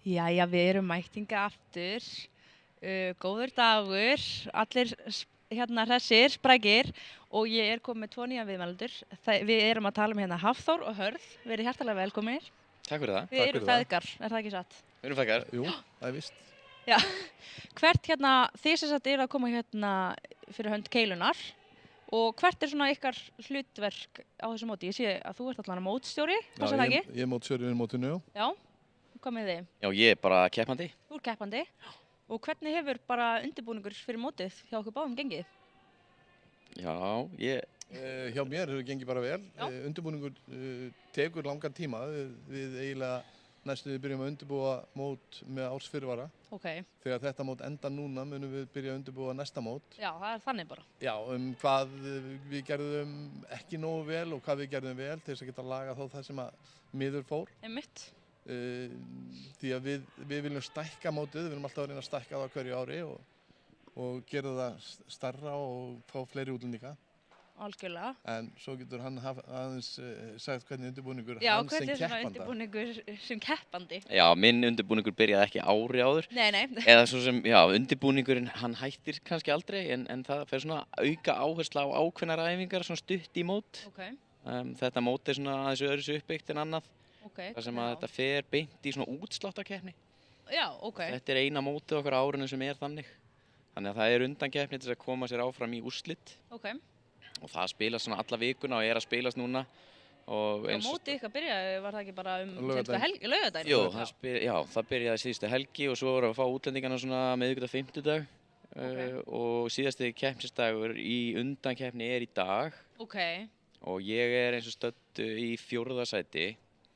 Jæja, við erum mættinga aftur. Góður dagur, allir hérna hressir, sprækir og ég er komið með 2 nýja viðmælendur. Við erum að tala um hérna Hafþór og Hörð. Verið hjartalega velkominir. Takk fyrir það. Við erum feðgar, er það ekki satt? Við erum feðgar, jú, það er víst. Já, hvert hérna, þið sem sagt eru að koma hérna fyrir hönd Keilunar og hvert er svona ykkar hlutverk á þessu móti? Ég sé að þú ert allan mótstjóri, passar það ekki? Ég er mótstjóri við mótinu, Já, hvað með þið? Já, ég er bara keppandi. Þú ert keppandi. Og hvernig hefur bara undirbúningur fyrir mótið hjá okkur báðum gengið? Já, hjá mér hefur gengið bara vel. Undirbúningur tekur langan tíma. Við eiginlega næstu við byrjum að undirbúa mót með ársfyrirvara. Þegar þetta mót endar núna munum við byrja að undirbúa næsta mót. Já, það er þannig bara. Já, hvað við gerðum ekki nógu vel og hvað við gerðum vel til þess að geta laga þá það sem að miður fór. Einmitt. Því að við viljum stækka mótið, við viljum alltaf að reyna að stækka það hverju ári og gera það stærra og fá fleiri útlendinga. Algjörlega. En svo getur hann aðeins sagt hvernig undirbúningur hann sem keppanda. Já, hvernig er svona undirbúningur sem keppandi? Já, minn undirbúningur byrjaði ekki ári áður. Nei. Eða svo sem, já, undirbúningurinn, hann hættir kannski aldrei en það fer svona auka áhersla á ákveðnar æfingar, svona stutt í mót. Þetta mót er svona aðeins öðruvísi uppbyggt en annað. Það sem að þetta fer beint í svona útsláttarkeppni. Já, Þetta er eina mótið okkar á árinu sem er þannig. Þannig að það er undankeppni til að koma sér áfram í úrslit. Og það spilast svona alla vikuna og er að spilast núna. Og mótið ykkar byrjaði, var það ekki bara laugardaginn? Jú, það byrjaði síðustu helgi og svo voru að fá útlendingarna svona miðvikudag, fimmtudag. Og síðasti keppnisdagur í undankeppni er í dag. Og ég er eins og stödd í 4. sæti.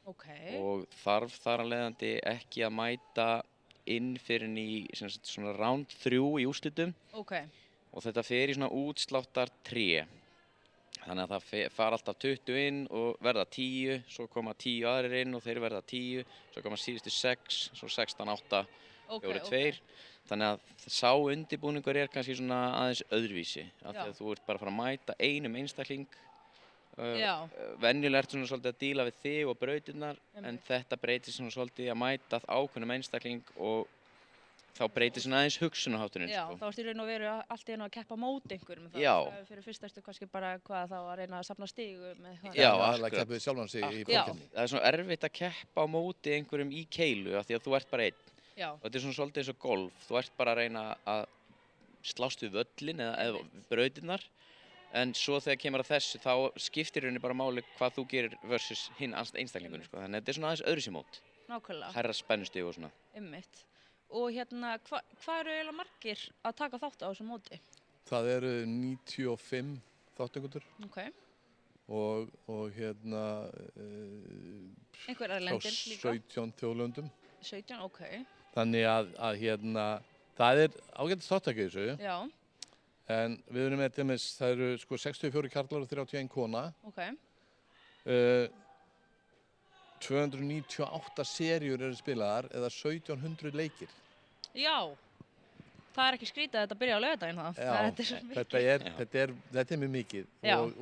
Og þarf þar af leiðandi ekki að mæta inn fyrir í svona round 3 í úrslitum. Og þetta fer í svona útsláttar 3. Þannig að það fara alltaf 20 inn og verða 10, svo koma 10 aðrir inn og þeir verða 10, svo koma síðustu 6, svo 16, 8, 4, 2. Þannig að sá undirbúningur er kannski svona aðeins öðruvísi. Af því að þú ert bara að fara að mæta einum einstakling. Venjulega ertu svona svolítið að díla við þig og brautirnar en þetta breytir svona svolítið að mæta ákveðnum einstakling og þá breytir svona aðeins hugsunarhátturinn. Já, þá ertu í raun og veru allt í einu að keppa mót einhverjum. Já. Fyrir fyrst ertu kannski bara hvað þá að reyna að safna stigum. Já, að keppa við sjálfan sig í fólkefni. Það er svona erfitt að keppa á móti einhverjum í keilu af því að þú ert bara einn. Og þetta er svona svolítið eins og golf. Þú ert bara að reyna að slást við völlin eða brautirnar. En svo þegar kemur að þessu, þá skiptir rauninni bara máli hvað þú gerir versus hinn einstaklingunni. Þannig að þetta er svona aðeins öðruvísi mót. Nákvæmlega. Hærra spennustig og svona. Einmitt. Og hérna, hvað eru eiginlega margir að taka þátt á þessu móti? Það eru 95 þátttakendur. Og hérna... einhver erlendir líka? 17 þjóðlöndum. 17, Þannig að hérna, það er ágætis þátttaka í þessu. Já. En við erum með dæmis, það eru sko 64 karlar og 31 kona. 298 seríur eru spilaðar eða 1700 leikir. Já, það er ekki skrítið að þetta byrja á laugardaginn það. Já, þetta er mjög mikið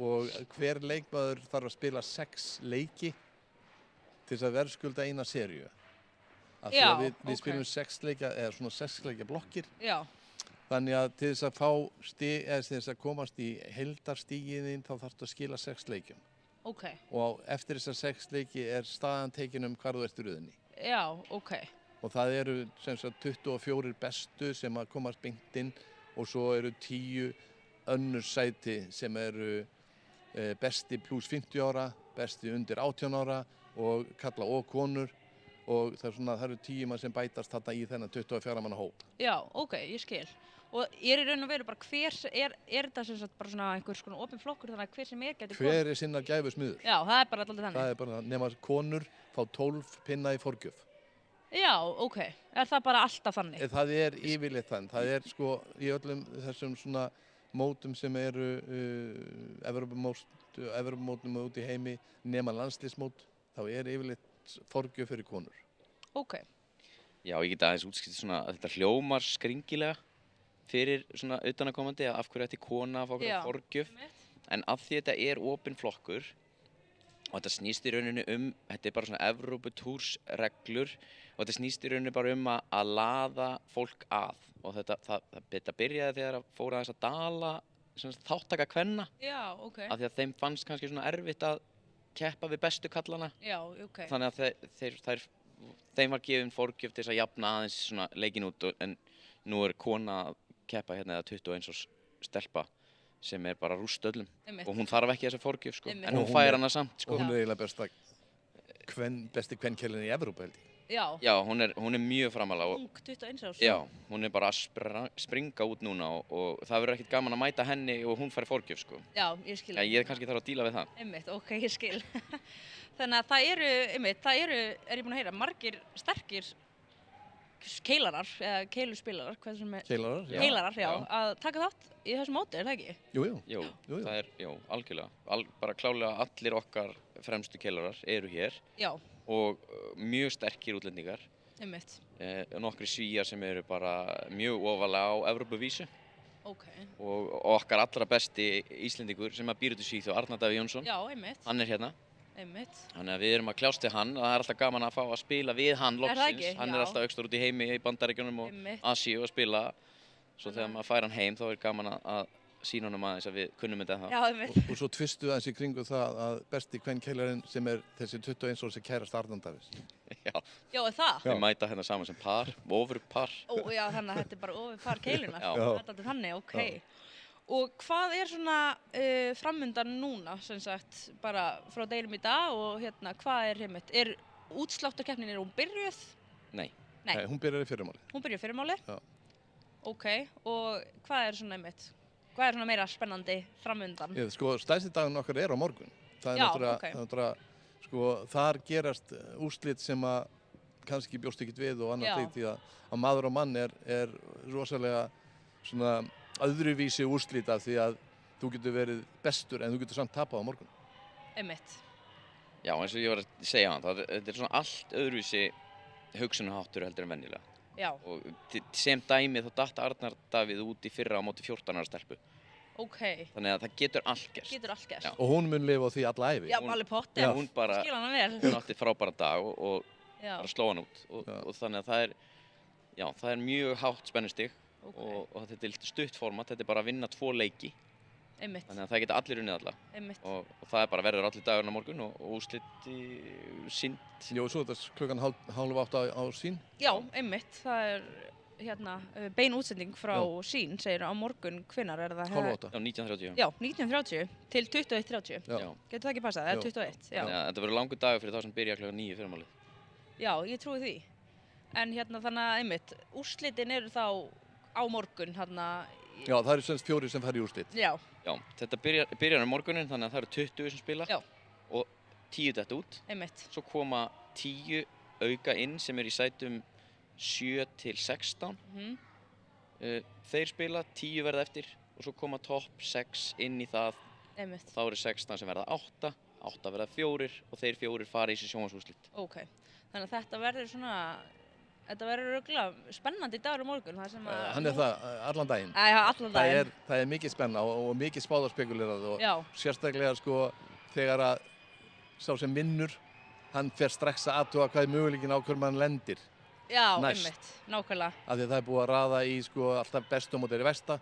og hver leikmaður þarf að spila 6 leiki til þess að verðskulda eina seríu. Af því að við spilum 6 leikja, eða svona 6 leikja blokkir. Já. Þannig að til þess að fá stig, eða til þess að komast í heildarstiginn þá þarftu að skila 6 leikjum. Og eftir þessar 6 leiki er staðan tekin hvar þú ert í röðinni. Já, Og það eru sem sagt 24 bestu sem að komast beint inn og svo eru 10 önnur sæti sem eru besti pluss 50 ára, besti undir 18 ára og kalla og konur. Og það eru 10 mann sem bætast þarna í þennan 24 manna hóp. Já, ég skil. Og ég er í raun og veru bara er þetta sem sagt bara svona einhver svona opinn flokkur þannig að hver sem gæti komið? Hver er sinnar gæfusmiður? Já, það er bara alltaf þannig. Það er bara nema konur fá 12 pinna í forgjöf. Já, er það bara alltaf þannig? Það er yfirleitt þannig. Það er sko í öllum þessum svona mótum sem eru Evrópumótum út í heimi nema landsliðsmót, þá er yfirleitt forgjöf fyrir konur. Já, ég get aðeins útskýrt svona að þetta hljómar skringilega fyrir svona utanakomandi að af hverju ætti kona að fá okkur forgjöf. En af því þetta er opinn flokkur Og þetta snýst í rauninni þetta bara svona Evróputúrsreglur og þetta snýst í rauninni bara að laða fólk að. Og þetta byrjaði þegar að fór aðeins að dala þáttaka kvenna. Já, ok. Af því að þeim fannst kannski svona erfitt að keppa við bestu kallana. Já, ok. Þannig að þeim var gefin forgjöf til þess að jafna aðeins svona leikin út en nú kona að keppa hérna eða 21 árs stelpa sem bara rúst öllum. Og hún þarf ekki þessa forgjöf sko. En hún fær hana samt sko. Og hún eiginlega besti kvenkelin í Evrópu held ég. Já, hún er mjög framalega. Ung 21 árs. Já, hún bara að springa út núna og það verður ekkert gaman að mæta henni og hún fær forgjöf sko. Já, ég skil. Ég kannski þarf að díla við það. Einmitt, ok, ég skil. Þannig að það eru, er ég búin að heyra, margir sterkir keilarar, eða keiluspilarar, hvað sem er? Keilarar, já. Keilarar, já, að taka þátt í þessu móti, er það ekki? Jú. Það er, algjörlega. Bara klálega allir okkar fremstu keilarar eru hér. Já. Og mjög sterkir útlendingar. Einmitt. Nokkri Svíar sem eru bara mjög ofalega á Evrópuvísu. Ok. Og okkar allra besti Íslendingur sem býr út í Svíþjóð, Arnar Davíð Jónsson. Já, einmitt. Hann er hérna. Einmitt. Þannig að við erum að kljást við hann og það er alltaf gaman að fá að spila við hann loksins. Hann er alltaf aukstur út í heimi í Bandaríkjunum og Asíu að spila. Svo þegar maður fær hann heim þá er gaman að sýna honum aðeins að við kunnum þetta ennþá. Já, einmitt. Og svo tvistu aðeins í kringu það að besti kvenkeilarinn sem er þessi 21 árs sem kærast Arnar Davíðs. Já. Já, er það? Við mæta hérna saman sem par, ofurpar. Já, þannig að þetta er bara ofurpar keiluna. Já. Þetta er þannig, ok. Og hvað er svona framundan núna, sem sagt, bara frá deginum í dag og hérna, hvað er heimitt? Er útsláttarkeppnin, hún byrjuð? Nei. Nei. Hún byrjar í fyrramáli. Hún byrjar í fyrramáli? Já. Ok, og hvað er svona heimitt? Hvað er svona meira spennandi framundan? Sko, stærsti daginn okkar á morgun. Það er náttúrulega, sko, þar gerast úrslit sem að kannski bjóst ekkert við og annað því að maður og mann er rosalega svona öðruvísi úrslita því að þú getur verið bestur en þú getur samt tapað á morgun. Einmitt. Já, eins og ég var að segja hann, þetta er svona allt öðruvísi hugsunarháttur heldur en venjulega. Já. Og sem dæmi þá datt Arnar Davíð út í fyrra á móti 14 ára stelpu. Ok. Þannig að það getur allt gerst. Getur allt gerst. Og hún mun lifa á því alla ævi. Já, alveg pottið. Hún bara, hún átti frábæra dag og bara sló hann út. Og þannig að það er mjög hátt spennustig og þetta er stutt format, þetta er bara að vinna 2 leiki. Einmitt. Þannig að það geta allir unnið alla. Einmitt. Og það er bara verður allir dagurinn á morgun og úrslit í Sýnd. Já, og svo þetta klukkan 7:30 á Sýn. Já, einmitt. Það er hérna bein útsending frá Sýn, segir á morgun. Hvenær er það? 7:30. Já, 19:30. Já, 19:30 til 21:30. Já. Getur það ekki passað? Það er 21. Já. Þannig að þetta verður langur dagur fyrir þá sem byrja klukkan 9 fyrramálið. Já, ég trúi því. En hérna þannig að einmitt, úrslitin eru þá á morgun hérna. Já, það eru semst 4 sem fara í úrslit. Já. Já, þetta byrjar á morgunin þannig að það eru 20 sem spila. Já. Og 10 detta út. Einmitt. Svo koma 10 auka inn sem er í sætum 7 til 16. Þeir spila, 10 verða eftir og svo koma topp 6 inn í það. Einmitt. Þá eru 16 sem verða 8, 8 verða 4 og þeir 4 fara í þessi sjónvarpsúrslit. Ok, þannig að þetta verður örugglega spennandi dagur á morgun. Hann er það allan daginn. Allan daginn. Það er mikið spenna og mikið spáðarspekulerað og sérstaklega sko þegar að sá sem vinnur, hann fer strax að athuga hvað er möguleikin á hverjum hann lendir. Já, einmitt, nákvæmlega. Af því að það er búið að raða í sko alltaf bestu á móti versta.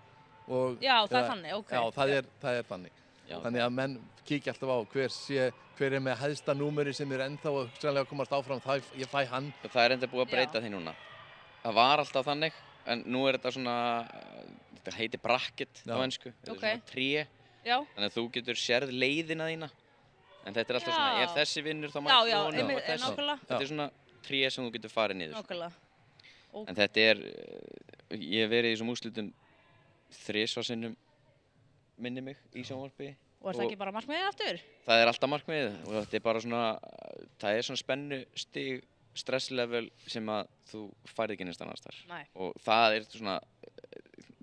Já, það er þannig, ok. Já, það er þannig. Þannig að menn kíkja alltaf á hver er með hæðsta númeri sem er ennþá og sannlega komast áfram, ég fæ hann. Það er enda búið að breyta því núna. Það var alltaf þannig, en nú er þetta svona, þetta heitir bracket á ensku. Þetta er svona tré. Já. Þannig að þú getur sérð leiðina þína. En þetta er alltaf svona, ef þessi vinnur þá mætir honum og þessi. Þetta er svona tré sem þú getur farið niður. Nákvæmlega. En þetta er, ég hef verið í þessum úrslitum 3 sinnum minni mig í sjónvarpi. Og er það ekki bara markmiðið aftur? Það er alltaf markmiðið og þetta er bara svona, það er svona spennustig, stresslevel sem að þú færð ekki neins annars þar. Nei. Og það er svona,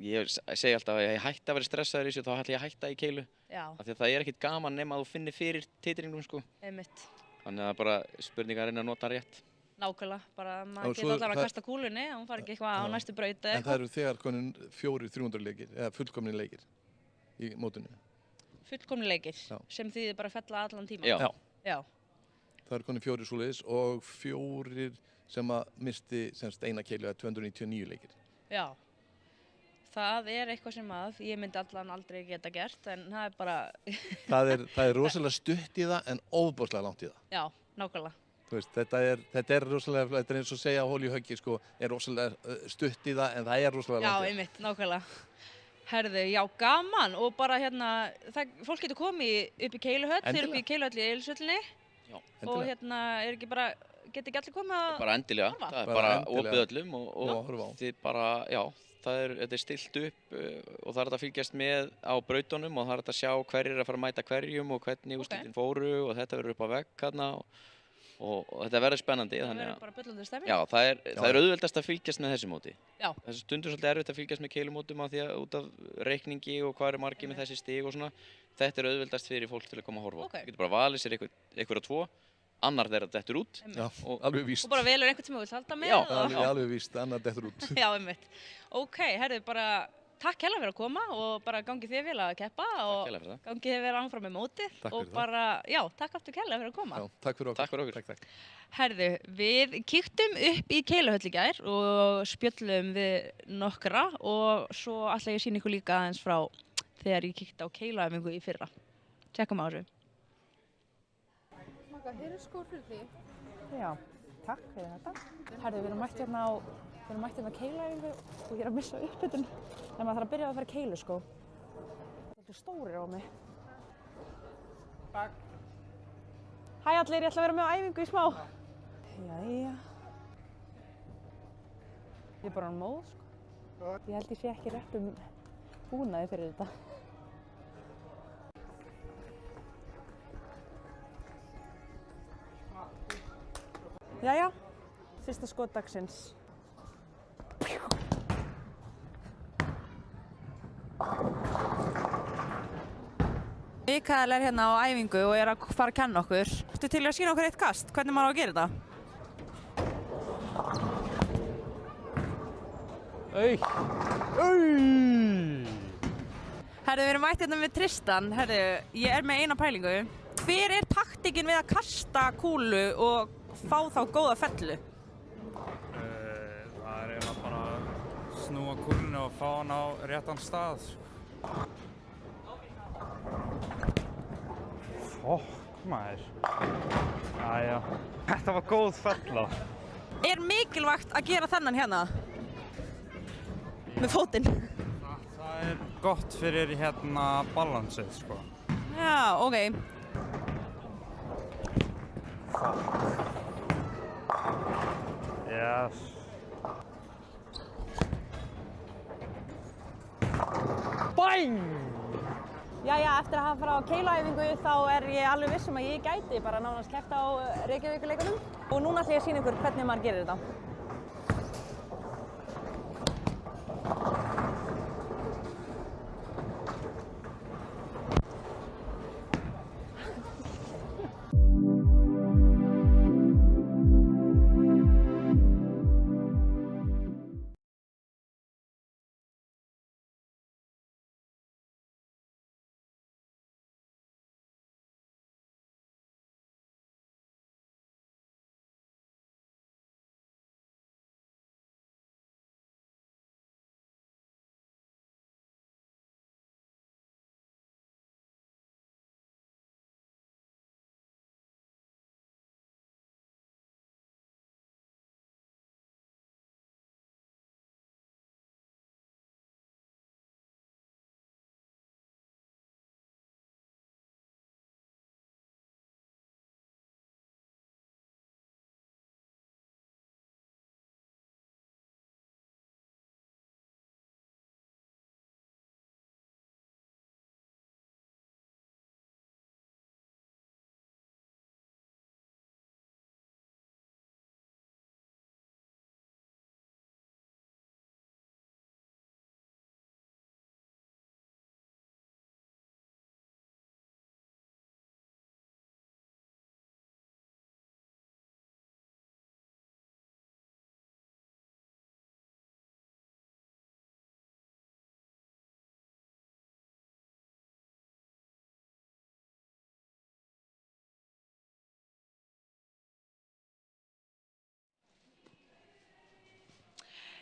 ég segi alltaf að ég hætti að vera stressaður í þessu, þá ætla ég að hætta í keilu. Já. Af því að það er ekkert gaman nema að þú finnir fyrir titringum sko. Einmitt. Þannig að það er bara spurning að reyna að nota rétt. Nákvæmlega, bara maður getur allar að kasta kúlunni og hún fari ekki eitthvað á næstu braut eða eitthvað. En það eru þegar konin 4 300 leikir, eða fullkomni leikir í mótinu. Fullkomni leikir, sem þýðir bara að fella allan tíma? Já. Já. Það eru konið 4 svoleiðis og 4 sem að misti eina keilu eða 299 leikir. Já. Það er eitthvað sem að ég myndi allan aldrei geta gert, en það er bara... Það er rosalega stutt í það en ofboðslega langt í það. Já, nákvæmlega. Þú veist, þetta er rosalega, þetta er eins og segja að hóli í höggi, sko, er rosalega stutt í það en það er rosalega langt í það. Já, einmitt, nákvæmlega. Herðu, já, gaman og bara hérna, fólk getur komið upp í Keiluhöll, þeir eru upp í Keiluhöll í Eilsvöllinni og hérna er ekki bara, getur ekki allir komið að bara endilega, það er bara opið öllum og þið bara, já, þetta er stilt upp og það er að fylgjast með á brautunum og það er að sjá hverjir að fara að mæta hverjum og hvernig úrslitin fóru og þetta verður upp á vegg hérna og þetta verður spennandi. Það verður bara bullandi stemming. Já, það er auðveldast að fylgjast með þessu móti. Já. Þessu stundur svolítið erfitt að fylgjast með keilumótum af því að út af reikningi og hvað eru margir með þessi stig og svona. Þetta er auðveldast fyrir fólk til að koma að horfa. Það getur bara valið sér einhverja 2, annar þeirra dettur út. Já, alveg víst. Og bara velur einhvern sem þú vilt halda með. Já, alveg víst, annar dettur út. Já, einmitt. Ok, herðu, bara takk hérlega fyrir að koma og bara gangið þið vel að keppa og gangið þið vel áfram með mótið og bara, já, takk aftur hérlega fyrir að koma. Já, takk fyrir okkur. Takk fyrir okkur. Takk. Herðu, við kíktum upp í Keiluhöll í gær og spjöllum við nokkra og svo ætla ég að sýna ykkur líka aðeins frá þegar ég kíkti á keiluæfingu í fyrra. Tjekkum á þessu. Maka, hér er skór fyrir því. Já, takk fyrir þetta. Herðu, við erum mætt hérna á keiluæfingu og ég er að missa upphitun. En maður þarf að byrja að fara keilu, sko. Þetta er stórir á mig. Takk. Hæ allir, ég ætla að vera með á æfingu í smá. Jæja. Ég er bara án móð, sko. Ég held ég sé ekki rétt búnaði fyrir þetta. Jæja, fyrsta skot dagsins. Mikael er hérna á æfingu og er að fara að kenna okkur. Ertu til að sýna okkur eitt kast? Hvernig maður á að gera þetta? Herðu, við erum mætt hérna með Tristan. Herðu, ég er með eina pælingu. Hver er taktikinn við að kasta kúlu og fá þá góða fellu? Það er eiginlega bara að snúa kúlunni og fá hann á réttan stað. Fokk maður. Jæja, þetta var góð fella. Er mikilvægt að gera þennan hérna? Með fótinn? Það er gott fyrir hérna balansið, sko. Já, ok. Yes. Bæng! Jæja, eftir að hafa farið á keiluæfingu þá er ég alveg viss að ég gæti bara nánast keppt á Reykjavíkurleikunum. Og núna ætla ég að sýna ykkur hvernig maður gerir þetta.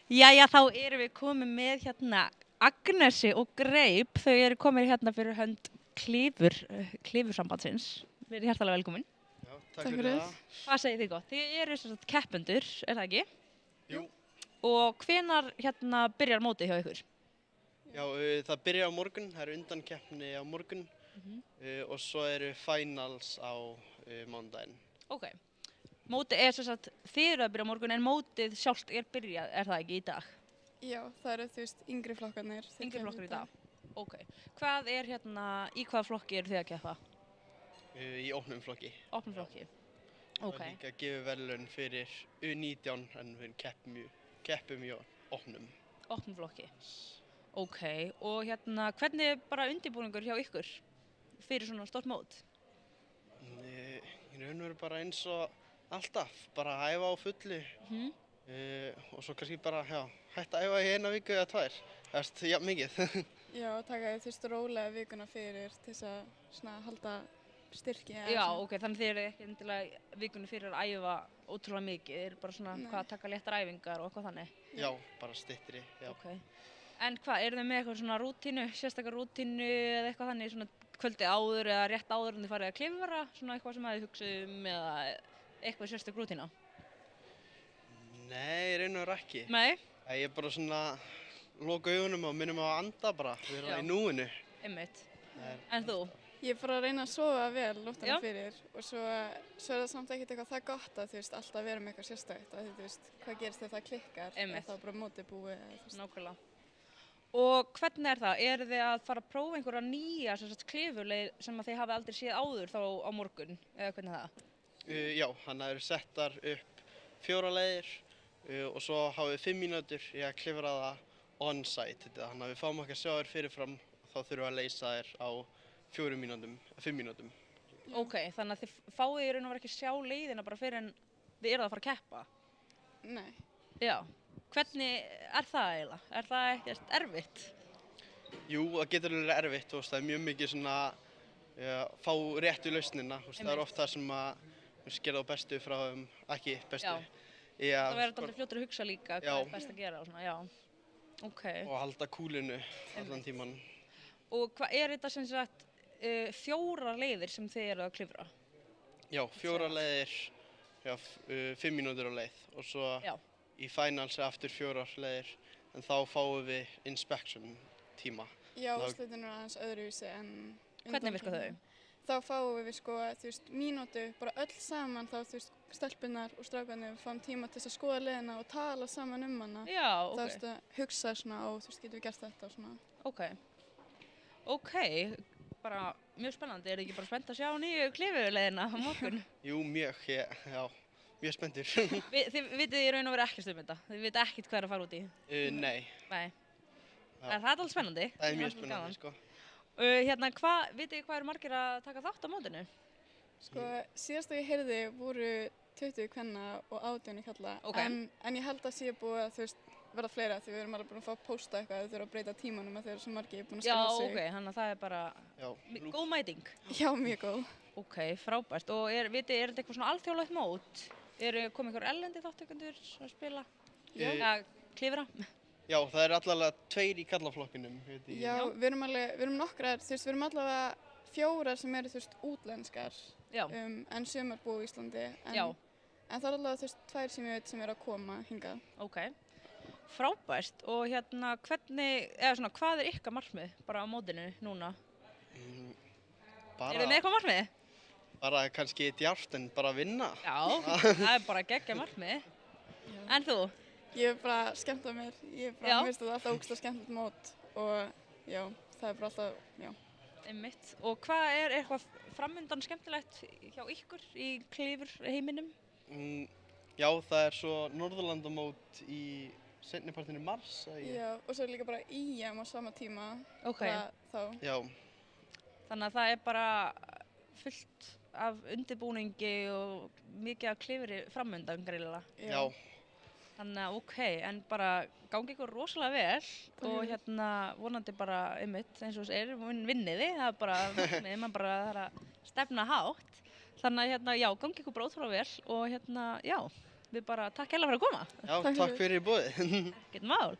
Jæja, þá erum við komin með hérna Agnesi og Greip. Þau eru komin hérna fyrir hönd klífursambandsins. Við erum hjartalega velkomin. Já, takk fyrir það. Hvað segir þið gott? Þið eru sem sagt keppendur, er það ekki? Jú. Og hvenær hérna byrjar mótið hjá ykkur? Já, það byrjar á morgun, það eru undankeppni á morgun og svo eru finals á mánudaginn. Ok. Mótið er sem sagt, þið eru að byrja á morgun en mótið sjálft er byrjað, er það ekki í dag? Já, það eru þú veist yngri flokkarnir. Yngri flokkar í dag? Ok. Hvað er hérna, í hvaða flokki eru þið að keppa? Í opnum flokki. Opnum flokki. Ok. Það er líka að gefa verðlaun fyrir U19 en við keppum í opnum. Opnum flokki. Ok. Og hérna, hvernig er bara undirbúningur hjá ykkur fyrir svona stórt mót? Í raun og veru bara eins og alltaf, bara að æfa á fullu og svo kannski bara, hætta að æfa í 1 viku eða 2, það er jafn mikið. Já, taka þú veist rólega vikuna fyrir til þess að svona halda styrki. Já, ok, þannig þið eru ekki endilega vikunni fyrir að æfa ótrúlega mikið, þið eru bara svona hvað taka léttar æfingar og eitthvað þannig? Já, bara styttri, já. Ok. En hvað, eru þið með eitthvað svona rútínu, sérstakar rútínu eða eitthvað þannig, svona kvöldi áður eða rétt áður en þið farið að klifra, svona eitthvað sem þið hugsið eða eitthvað sérstak rútína? Nei, raun og veru ekki. Nei? Ég er bara svona loka augunum og minnum á að anda bara, vera í núinu. Einmitt. En þú? Ég er bara að reyna að sofa vel nóttina fyrir og svo er það samt ekkert eitthvað það gott að þú veist alltaf vera með eitthvað sérstakt að þú veist hvað gerist þegar það klikkar. Einmitt. Er það bara mótið búið eða þú veist. Nákvæmlega. Og hvernig er það? Eru þið að fara að prófa einhverja nýja klifurleið sem að þið hafi aldrei séð áður þá á morgun eða hvernig er það? Já, þannig að það eru settar upp 4 leiðir og svo hafum við 5 mínútur í að klifra það on-site. Þannig að við fáum ekki að sjá þér fyrirfram og þá þurfum við að leysa þér á 5 mínútum. Ok, þannig að þið fáið í raun og veru ekki sjá leiðina bara fyrir en þið eruð að fara að keppa? Nei. Já. Hvernig er það eiginlega? Er það ekkert erfitt? Jú, það getur alveg erfitt, það er mjög mikið svona fá réttu lausnina, það er oft það sem að gera á bestu frá ekki bestu. Já, það verður alltaf fljótur að hugsa líka hvað er best að gera og svona, já. Ok. Og halda kúlinu allan tíman. Og hvað er þetta sem sagt 4 leiðir sem þið eru að klifra? Já, 4 leiðir, 5 mínútur á leið og svo í finals aftur 4 leiðir en þá fáum við inspection tíma. Já, úrslitin eru aðeins öðruvísi en hvernig virka þau? Þá fáum við sko, þú veist, mínútu, bara öll saman þá, þú veist, stelpunnar og strákarnir við fáum tíma til þess að skoða leiðina og tala saman hana. Já, ok. Þá veist að hugsa svona og þú veist, getum við gert þetta og svona. Ok. Ok, bara mjög spennandi. Er þið ekki bara spennt að sjá nýju klifurleiðina á morgun? Jú, mjög, mjög spenntur. Þið vitið í raun og veru ekkert þetta? Þið vitið ekkert hvað er að fara út í? Nei. Nei. Er það alveg spennandi? Það er mjög spennandi, sko. Hérna, vitið hvað eru margir að taka þátt á mótinu? Sko, síðast að ég heyrði voru 20 kvenna og 18 kalla, en ég held að sé búið að þú veist verða fleira því við erum alveg búin að fá að pósta eitthvað þau þurfa að breyta tímanum að þeir eru svo margir búin að skilja sig. Já, ok, þannig að það er bara góð mæting. Já, mjög góð. Ok, frábært. Og vitið, er þetta eitthvað svona alþjóðlegt mót? Komið einhver erlendi þátttakendur að spila? Að klifra? Já, það eru allavega 2 í kallaflokkinum. Já, við erum nokkrar, þú veist, við erum allavega 4 sem eru, þú veist, útlenskar, en sumar búa í Íslandi. En það er allavega, þú veist, 2 sem ég veit sem eru að koma hingað. Ok, frábært. Og hérna, hvað er ykkar markmið bara á mótinu núna? Eru þið með eitthvað markmið? Bara kannski djarft en bara vinna. Já, það er bara geggja markmið. En þú? Ég er bara skemmt að mér, mér finnst þetta alltaf ógeðslega skemmtilegt mót og já, það er bara alltaf, já. Einmitt. Og hvað er eitthvað framundan skemmtilegt hjá ykkur í klifurheiminum? Já, það er svo Norðurlandamót í seinnipartinu mars. Já, og svo er líka bara EM á sama tíma. Ok. Já. Þannig að það er bara fullt af undirbúningi og mikið af klifri framundan greinilega. Já. Þannig að ok, en bara gangi ykkur rosalega vel og hérna vonandi bara einmitt eins og þess vinniði, það er bara, maður bara þarf að stefna hátt. Þannig að hérna, já, gangi ykkur bara ótrúlega vel og hérna, já, við bara takk hérlega fyrir að koma. Já, takk fyrir boðið. Ekkert mál.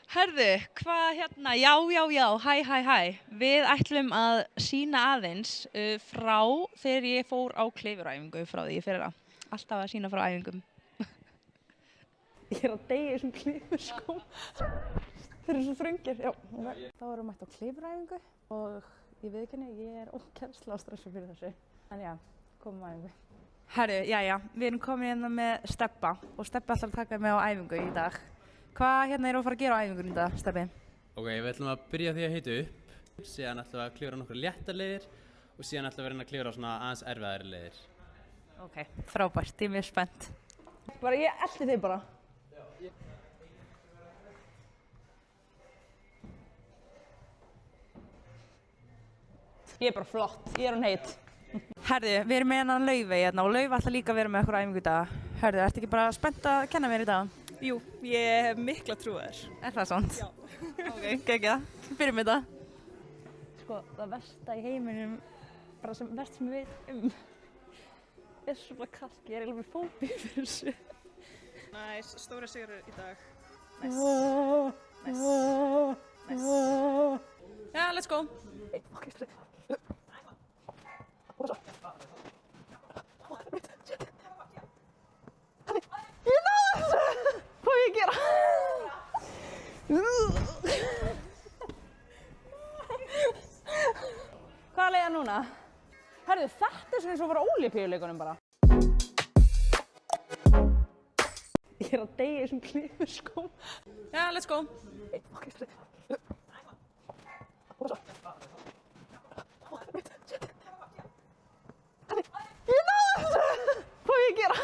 Herðu, hvað hérna, já, hæ. Við ætlum að sýna aðeins frá þegar ég fór á kliffuræfingu frá því ég fyrir það. Alltaf að sýna frá æfingum. Ég að deyja í þessum klifurskóm. Þeir eru svo þröngir, já. Þá erum við mætt á kliffuræfingu og ég viðurkenni, ég ógeðslega stressuð fyrir þessu. En já, komum á æfingu. Herru, við erum komin hérna með Stebba og Stebbi ætlar að taka mig á æfingu í dag. Hvað hérna erum við að fara að gera á æfingunni í dag, Stebbi? Ok, við ætlum að byrja því að hita upp, síðan ætlum við að klifra nokkra léttar leiðir og síðan ætlum við að reyna að klifra á svona aðeins erfiðari leiðir. Ok, frábært, ég er mjög spennt. Bara ég elti þig bara. Ég er bara flott, ég er hann heit. Herðu, við erum með hennan Laufey hérna og Laufey ætlar líka að vera með okkur á æfingu í dag. Herðu, ertu ekki bara spennt að kenna mér í dag? Jú, ég hef mikla trú á þér. Er það svont? Já. Ok, geggjað. Byrjum með þetta. Sko, það versta í heiminum, bara verst sem ég veit er svona kalki. Ég er eiginlega með fóbíu fyrir þessu. Næs, stóra sigur í dag. Næs. Já, let's go. Ég náði þessu! Hvað er ég að gera? Hvað leið núna? Herðu, þetta er svona eins og að fara á Ólympíuleikunum bara. Ég er að deyja í þessum klifurskóm. Já, let's go. Ég náði þessu! Hvað er ég að gera?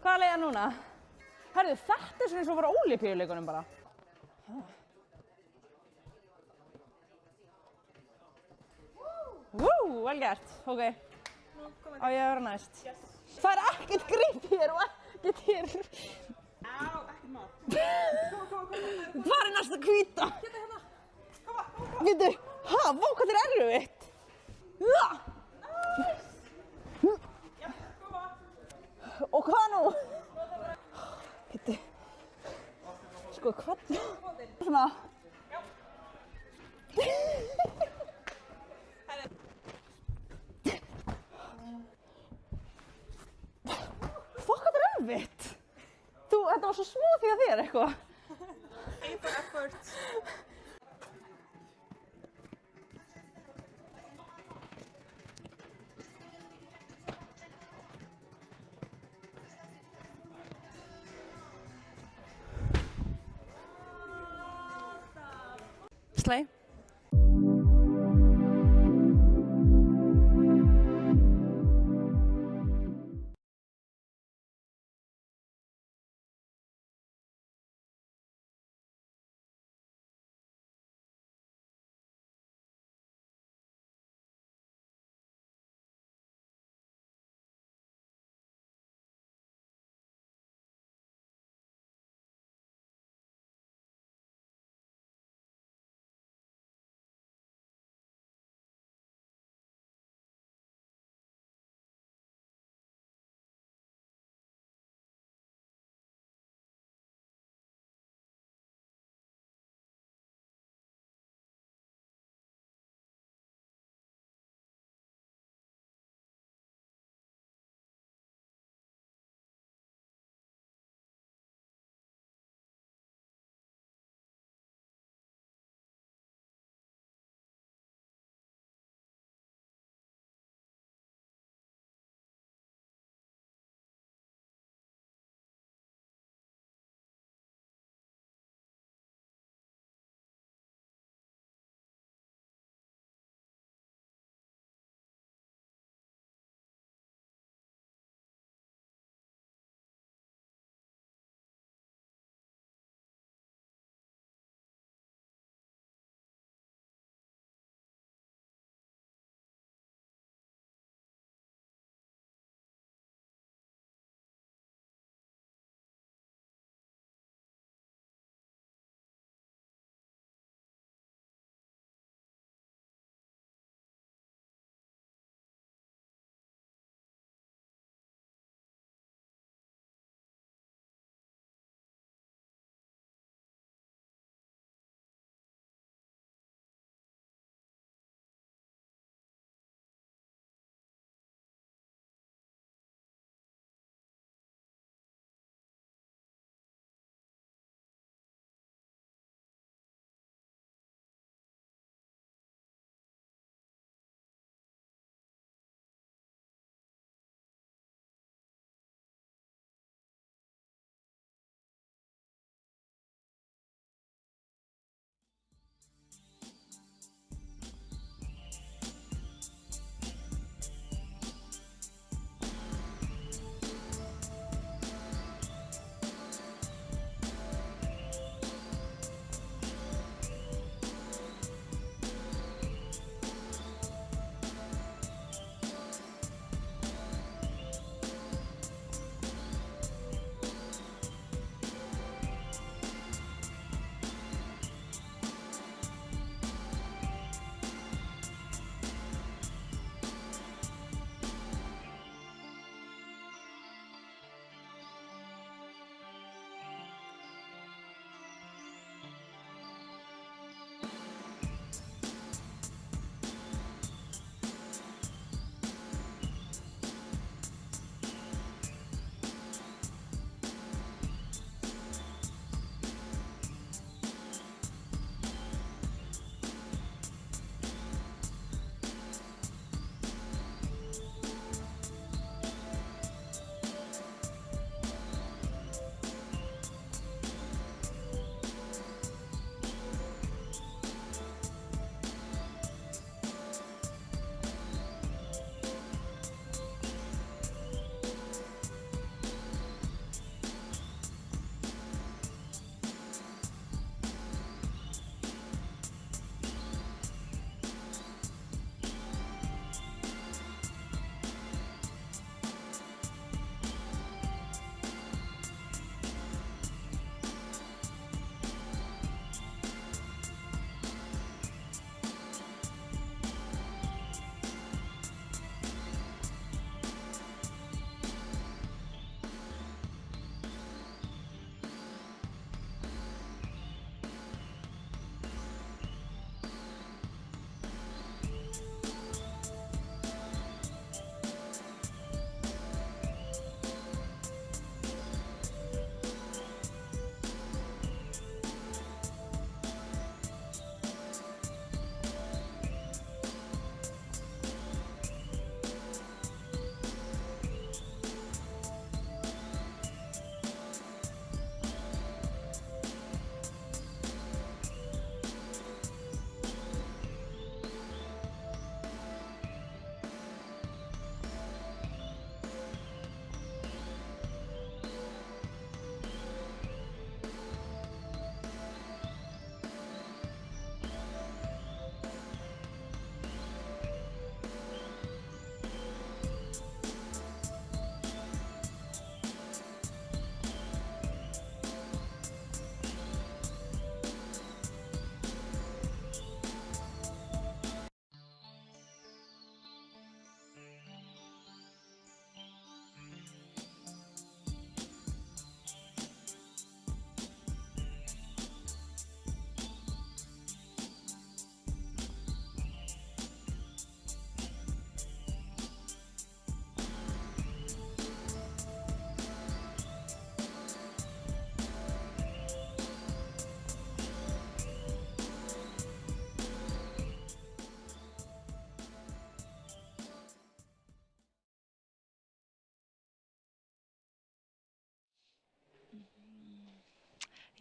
Hvað leið núna? Herðu, þetta er svona eins og að fara á Ólympíuleikunum bara. Vel gert. Ok. Á ég að vera næst. Það er ekkert grip hér og ekkert hér. Á, ekkert mál. Hvað er næsta hvíta? Vittu, vá hvað þetta er erfitt. Og hvað nú? Vittu. Sko, hvað nú? Svona. Fokk, þetta er erfitt. Þetta var svo smooth hjá þér eitthvað. Aim for effort. Slay.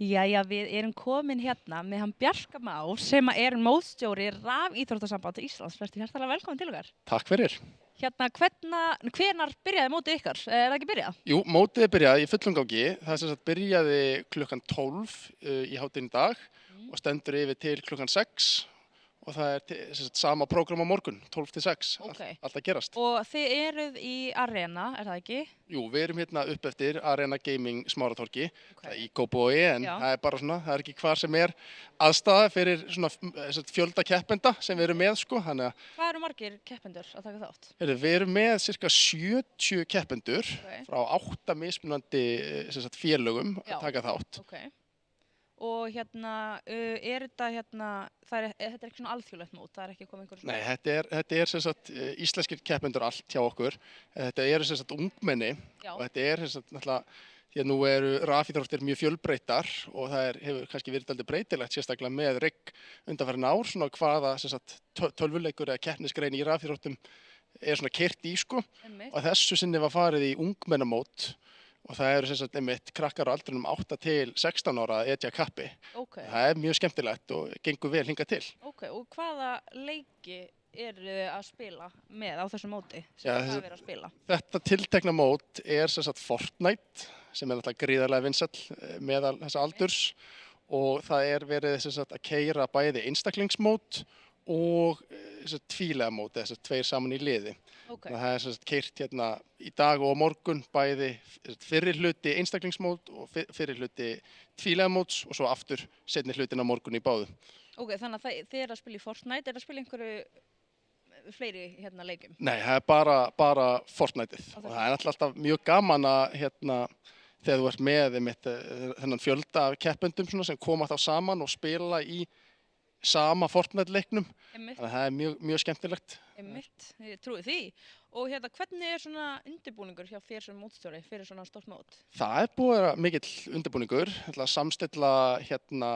Jæja, við erum komin hérna með hann Bjarka Má sem er mótstjóri Rafíþróttasambands Íslands. Vertu hjartalega velkomin til okkar. Takk fyrir. Hérna, hvenær byrjaði mótið ykkar? Er það ekki byrjað? Jú, mótið byrjaði í fullum gangi. Það sem sagt byrjaði klukkan 12 í hádeginu í dag og stendur yfir til klukkan 6 og það er sem sagt sama prógram á morgun, 12 til 6, allt að gerast. Og þið eruð í Arena, er það ekki? Jú, við erum hérna upp eftir Arena Gaming Smáratorgi, það í Kópavogi, en það er bara svona, það er ekki hvar sem er aðstæða fyrir svona fjölda keppenda sem við erum með, sko. Hvað eru margir keppendur að taka þátt? Við erum með cirka 70 keppendur frá 8 mismunandi félögum að taka þátt. Og hérna, er þetta hérna, þetta er ekki svona alþjóðlegt mót, það er ekki komið einhver svona... Nei, þetta er sem sagt íslenskir keppendur allt hjá okkur. Þetta eru sem sagt ungmenni og þetta er sem sagt náttúrulega, því að nú eru rafíþróttir mjög fjölbreyttar og það hefur kannski verið dálítið breytilegt sérstaklega með RIG undanfarin ár, svona hvaða sem sagt tölvuleikur eða keppnisgrein í rafíþróttum er svona keyrt í, sko. Og þessu sinni var farið í ungmennamót. Og það eru sem sagt einmitt krakkar á aldrinum 8 til 16 ára að etja kappi. Það er mjög skemmtilegt og gengur vel hingað til. Og hvaða leiki eru þið að spila með á þessu móti sem það er verið að spila? Þetta tiltekna mót er sem sagt Fortnite sem er náttúrulega gríðarlega vinsæll meðal þessa aldurs og það er verið sem sagt að keyra bæði einstaklingsmót og tvílega mót, þess að tveir saman í liði. Það er sem sagt keyrt hérna í dag og á morgun bæði fyrri hluti einstaklingsmót og fyrri hluti tvílega móts og svo aftur seinni hlutin á morgun í báðu. Þannig að þið eru að spila í Fortnite, er það að spila einhverju fleiri hérna leikjum? Nei, það er bara Fortniteið og það er alltaf mjög gaman að þegar þú ert með þennan fjölda af keppendum sem koma þá saman og spila í sama Fortnite-leiknum, þannig að það er mjög skemmtilegt. Ég trúi því. Og hérna, hvernig er svona undirbúningur hjá þér sem mótstjóri fyrir svona stórt mót? Það er búið að vera mikill undirbúningur, að samstilla hérna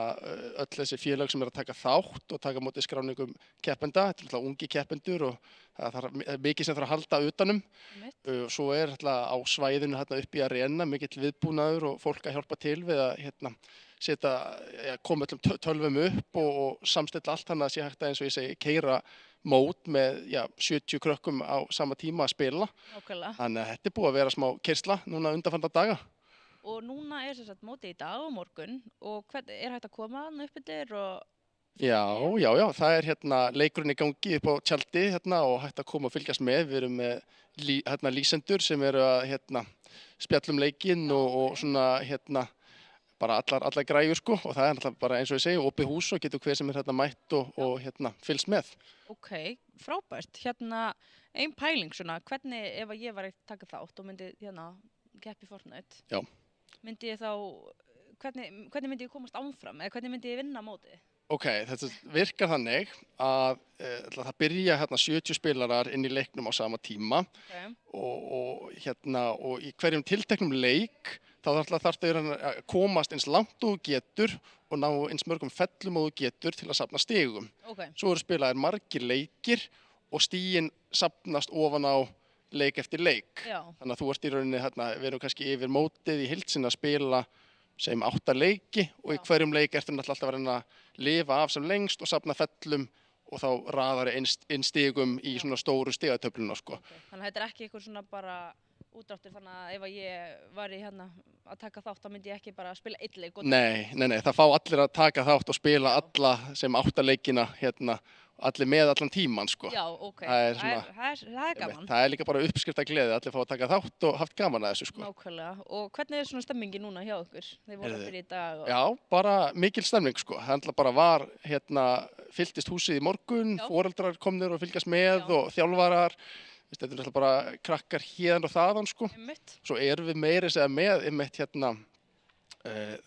öll þessi félög sem er að taka þátt og taka móti skráningum keppenda. Þetta er alltaf ungi keppendur og það er mikið sem þarf að halda utanum. Svo er alltaf á svæðinu hérna upp í Arena mikill viðbúnaður og fólk að hjálpa til við að koma öllum tölvum upp og samstilla allt þannig að sé hægt að eins og ég segi keyra mót með 70 krökkum á sama tíma að spila. Þannig að þetta er búið að vera smá keyrsla núna undanfarna daga. Og núna er sem sagt mótið í dag og morgun og er hægt að koma þarna upp yfir og... Já, það er hérna leikurinn í gangi upp á tjaldi hérna og hægt að koma og fylgjast með. Við erum með lýsendur sem eru að spjalla leikinn og svona bara allar græjur, sko, og það er náttúrulega bara eins og ég segi, opið hús og getur hver sem er mætt og fylgst með. Frábært. Ein pæling svona, hvernig ef ég var að taka þátt og myndi keppa í Fortnite, myndi ég þá, hvernig myndi ég komast áfram eða hvernig myndi ég vinna mótið? Þetta virkar þannig að það byrja 70 spilarar inn í leiknum á sama tíma og í hverjum tilteknum leik þá þarftu að komast eins langt og þú getur og ná eins mörgum fellum og þú getur til að safna stigum. Svo eru spilaðir margir leikir og stigin safnast ofan á leik eftir leik. Þannig að þú ert í rauninni, við erum kannski yfir mótið í heild sinni að spila sem 8 leiki og í hverjum leik ertu náttúrulega alltaf að reyna að lifa af sem lengst og safna fellum og þá raðar inn stigum í svona stóru stigatöfluna, sko. Þannig að þetta er ekki eitthvað svona bara útdráttur, þannig að ef ég var í að taka þátt þá myndi ég ekki bara spila einn leik? Nei, það fá allir að taka þátt og spila alla sem 8 leikina allir með allan tíman, sko. Já, það er gaman. Það er líka bara uppskriftargleði, allir fá að taka þátt og haft gaman að þessu, sko. Nákvæmlega. Og hvernig er svona stemmingi núna hjá ykkur? Þeir voru fyrir í dag og... Já, bara mikil stemning, sko. Það bara var, fylltist húsið í morgun, foreldrar komnir og fylgjast með og þjálfarar. Þetta er bara krakkar hérna og þaðan, sko. Svo erum við meira segja með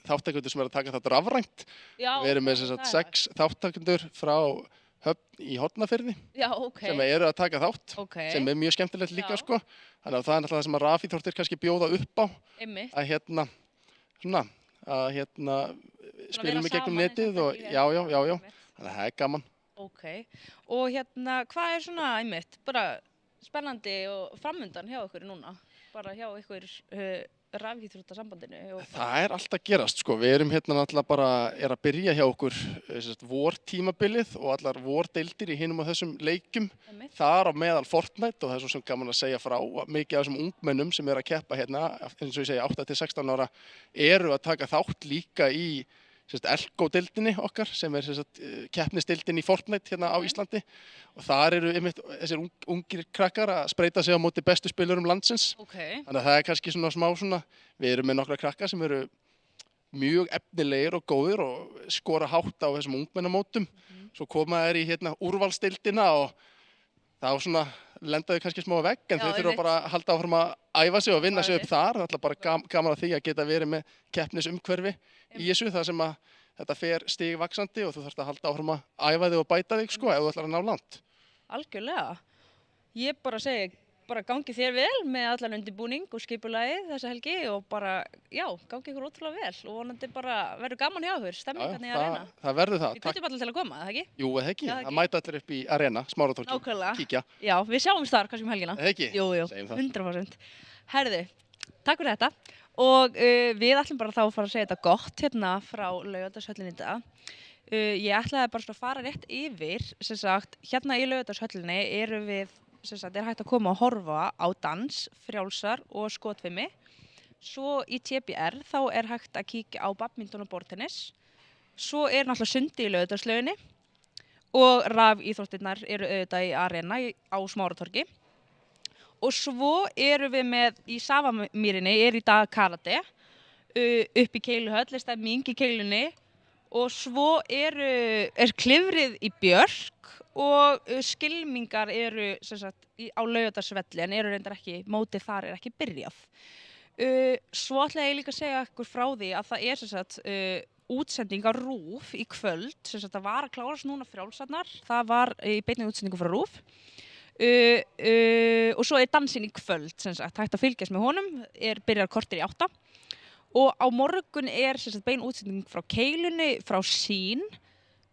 þáttakendur sem er að taka þetta rafrænt. Við erum með 6 þáttakendur frá Höfn í Hornafirði sem eru að taka þátt, sem er mjög skemmtilegt líka, sko. Þannig að það er náttúrulega það sem að rafíþróttir kannski bjóða upp á að spilum í gegnum netið og já, þannig að það er gaman. Og hvað er svona bara spennandi og framundan hjá ykkur núna? Bara hjá ykkur rafíþróttasambandinu? Það alltaf gerast sko, við erum hérna náttúrulega bara að byrja hjá okkur vortímabilið og allar vordeildir í hinum á þessum leikjum. Þar á meðal Fortnite og það svo sem gaman að segja frá mikið af þessum ungmennum sem að keppa hérna, eins og ég segja 8 til 16 ára, eru að taka þátt líka í Elko-deildinni okkar sem keppnisdeildin í Fortnite hérna á Íslandi og þar eru þessir ungir krakkar að spreyta sig á móti bestu spilurum landsins. Þannig að það kannski svona smá við erum með nokkra krakkar sem eru mjög efnilegir og góðir og skora hátt á þessum ungmennamótum. Svo koma þeir í hérna úrvalsdeildina og þá lendaðu kannski smá vegg en þau þurfa bara að halda áfram að æfa sig og vinna sig upp þar. Það er bara gaman að því að geta verið með keppnisumhverfi í þessu þar sem að þetta fer stigvaxandi og þú þarfst að halda áfram að æfa þig og bæta þig sko ef þú ætlar að ná langt. Algjörlega. Ég bara segi, bara gangi þér vel með allan undirbúning og skipulagið þessa helgi og bara, já, gangi ykkur ótrúlega vel og vonandi bara verður gaman hjá ykkur, stemning hérna í Arena. Það verður það. Við hvetjum allir til að koma, það ekki? Jú, það ekki. Það mæta allir upp í Arena, Smáratorgi, kíkja. Já, við sjáumst þar kannski helgina. Það ekki? Jú, 100%. Herðu, takk fyrir þetta og við ætlum bara þá að fara að segja þetta gott hérna frá Laugardalshöllinni í dag. Ég ætlaði bara að fara rétt yfir, sem sagt, hérna í Laugardalshöllinni erum við er hægt að koma og horfa á dans, frjálsar og skotfimi. Svo í TBR þá er hægt að kíkja á badminton og borðtennis. Svo náttúrulega sundi í Laugardalslauginni og rafíþróttirnar eru auðvitað í Arena á Smáratorgi. Og svo erum við með í Safamýrinni í dag karate, upp í Keiluhöll, stemming í Keilunni og svo er klifrið í Björk og skylmingar eru á Laugardalsvelli en eru reyndar ekki, mótið þar ekki byrjað. Svo ætla ég líka að segja ykkur frá því að það útsending á RÚV í kvöld, það var að klárast núna frjálsarnar, það var í beinni útsendingu frá RÚV. Og svo dansinn í kvöld, hægt að fylgjast með honum, byrjar korter í 8 og á morgun bein útsending frá Keilunni, frá Sín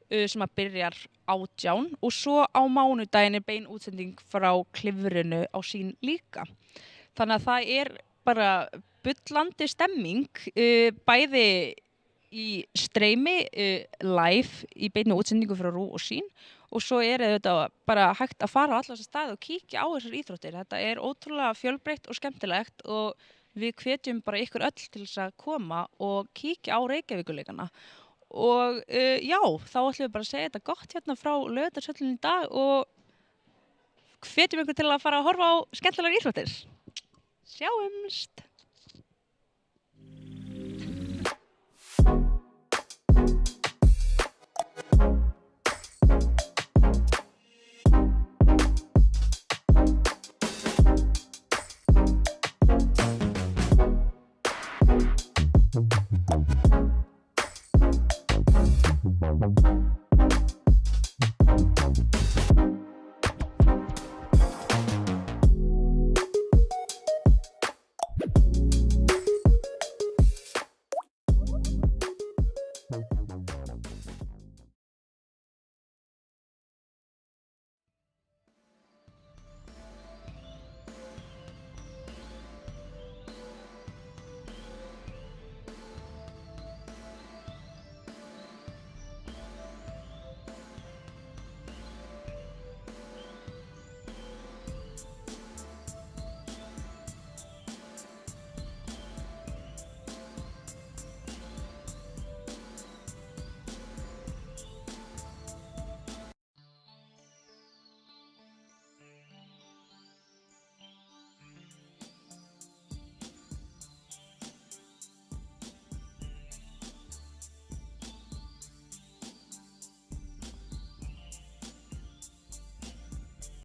sem að byrjar 18 og svo á mánudaginn bein útsending frá Klifrinu á Sín líka. Þannig að það bara bullandi stemming, bæði í streymi, live í beinni útsendingu frá RÚV og Sín og svo þetta bara hægt að fara á alla þessa staði og kíkja á þessar íþróttir. Þetta ótrúlega fjölbreytt og skemmtilegt og við hvetjum bara ykkur öll til þess að koma og kíkja á Reykjavíkurleikana. Og já, þá ætlum við bara að segja þetta gott hérna frá Laugardalshöllinni í dag og hvetjum ykkur til að fara að horfa á skemmtilegar íþróttir. Sjáumst!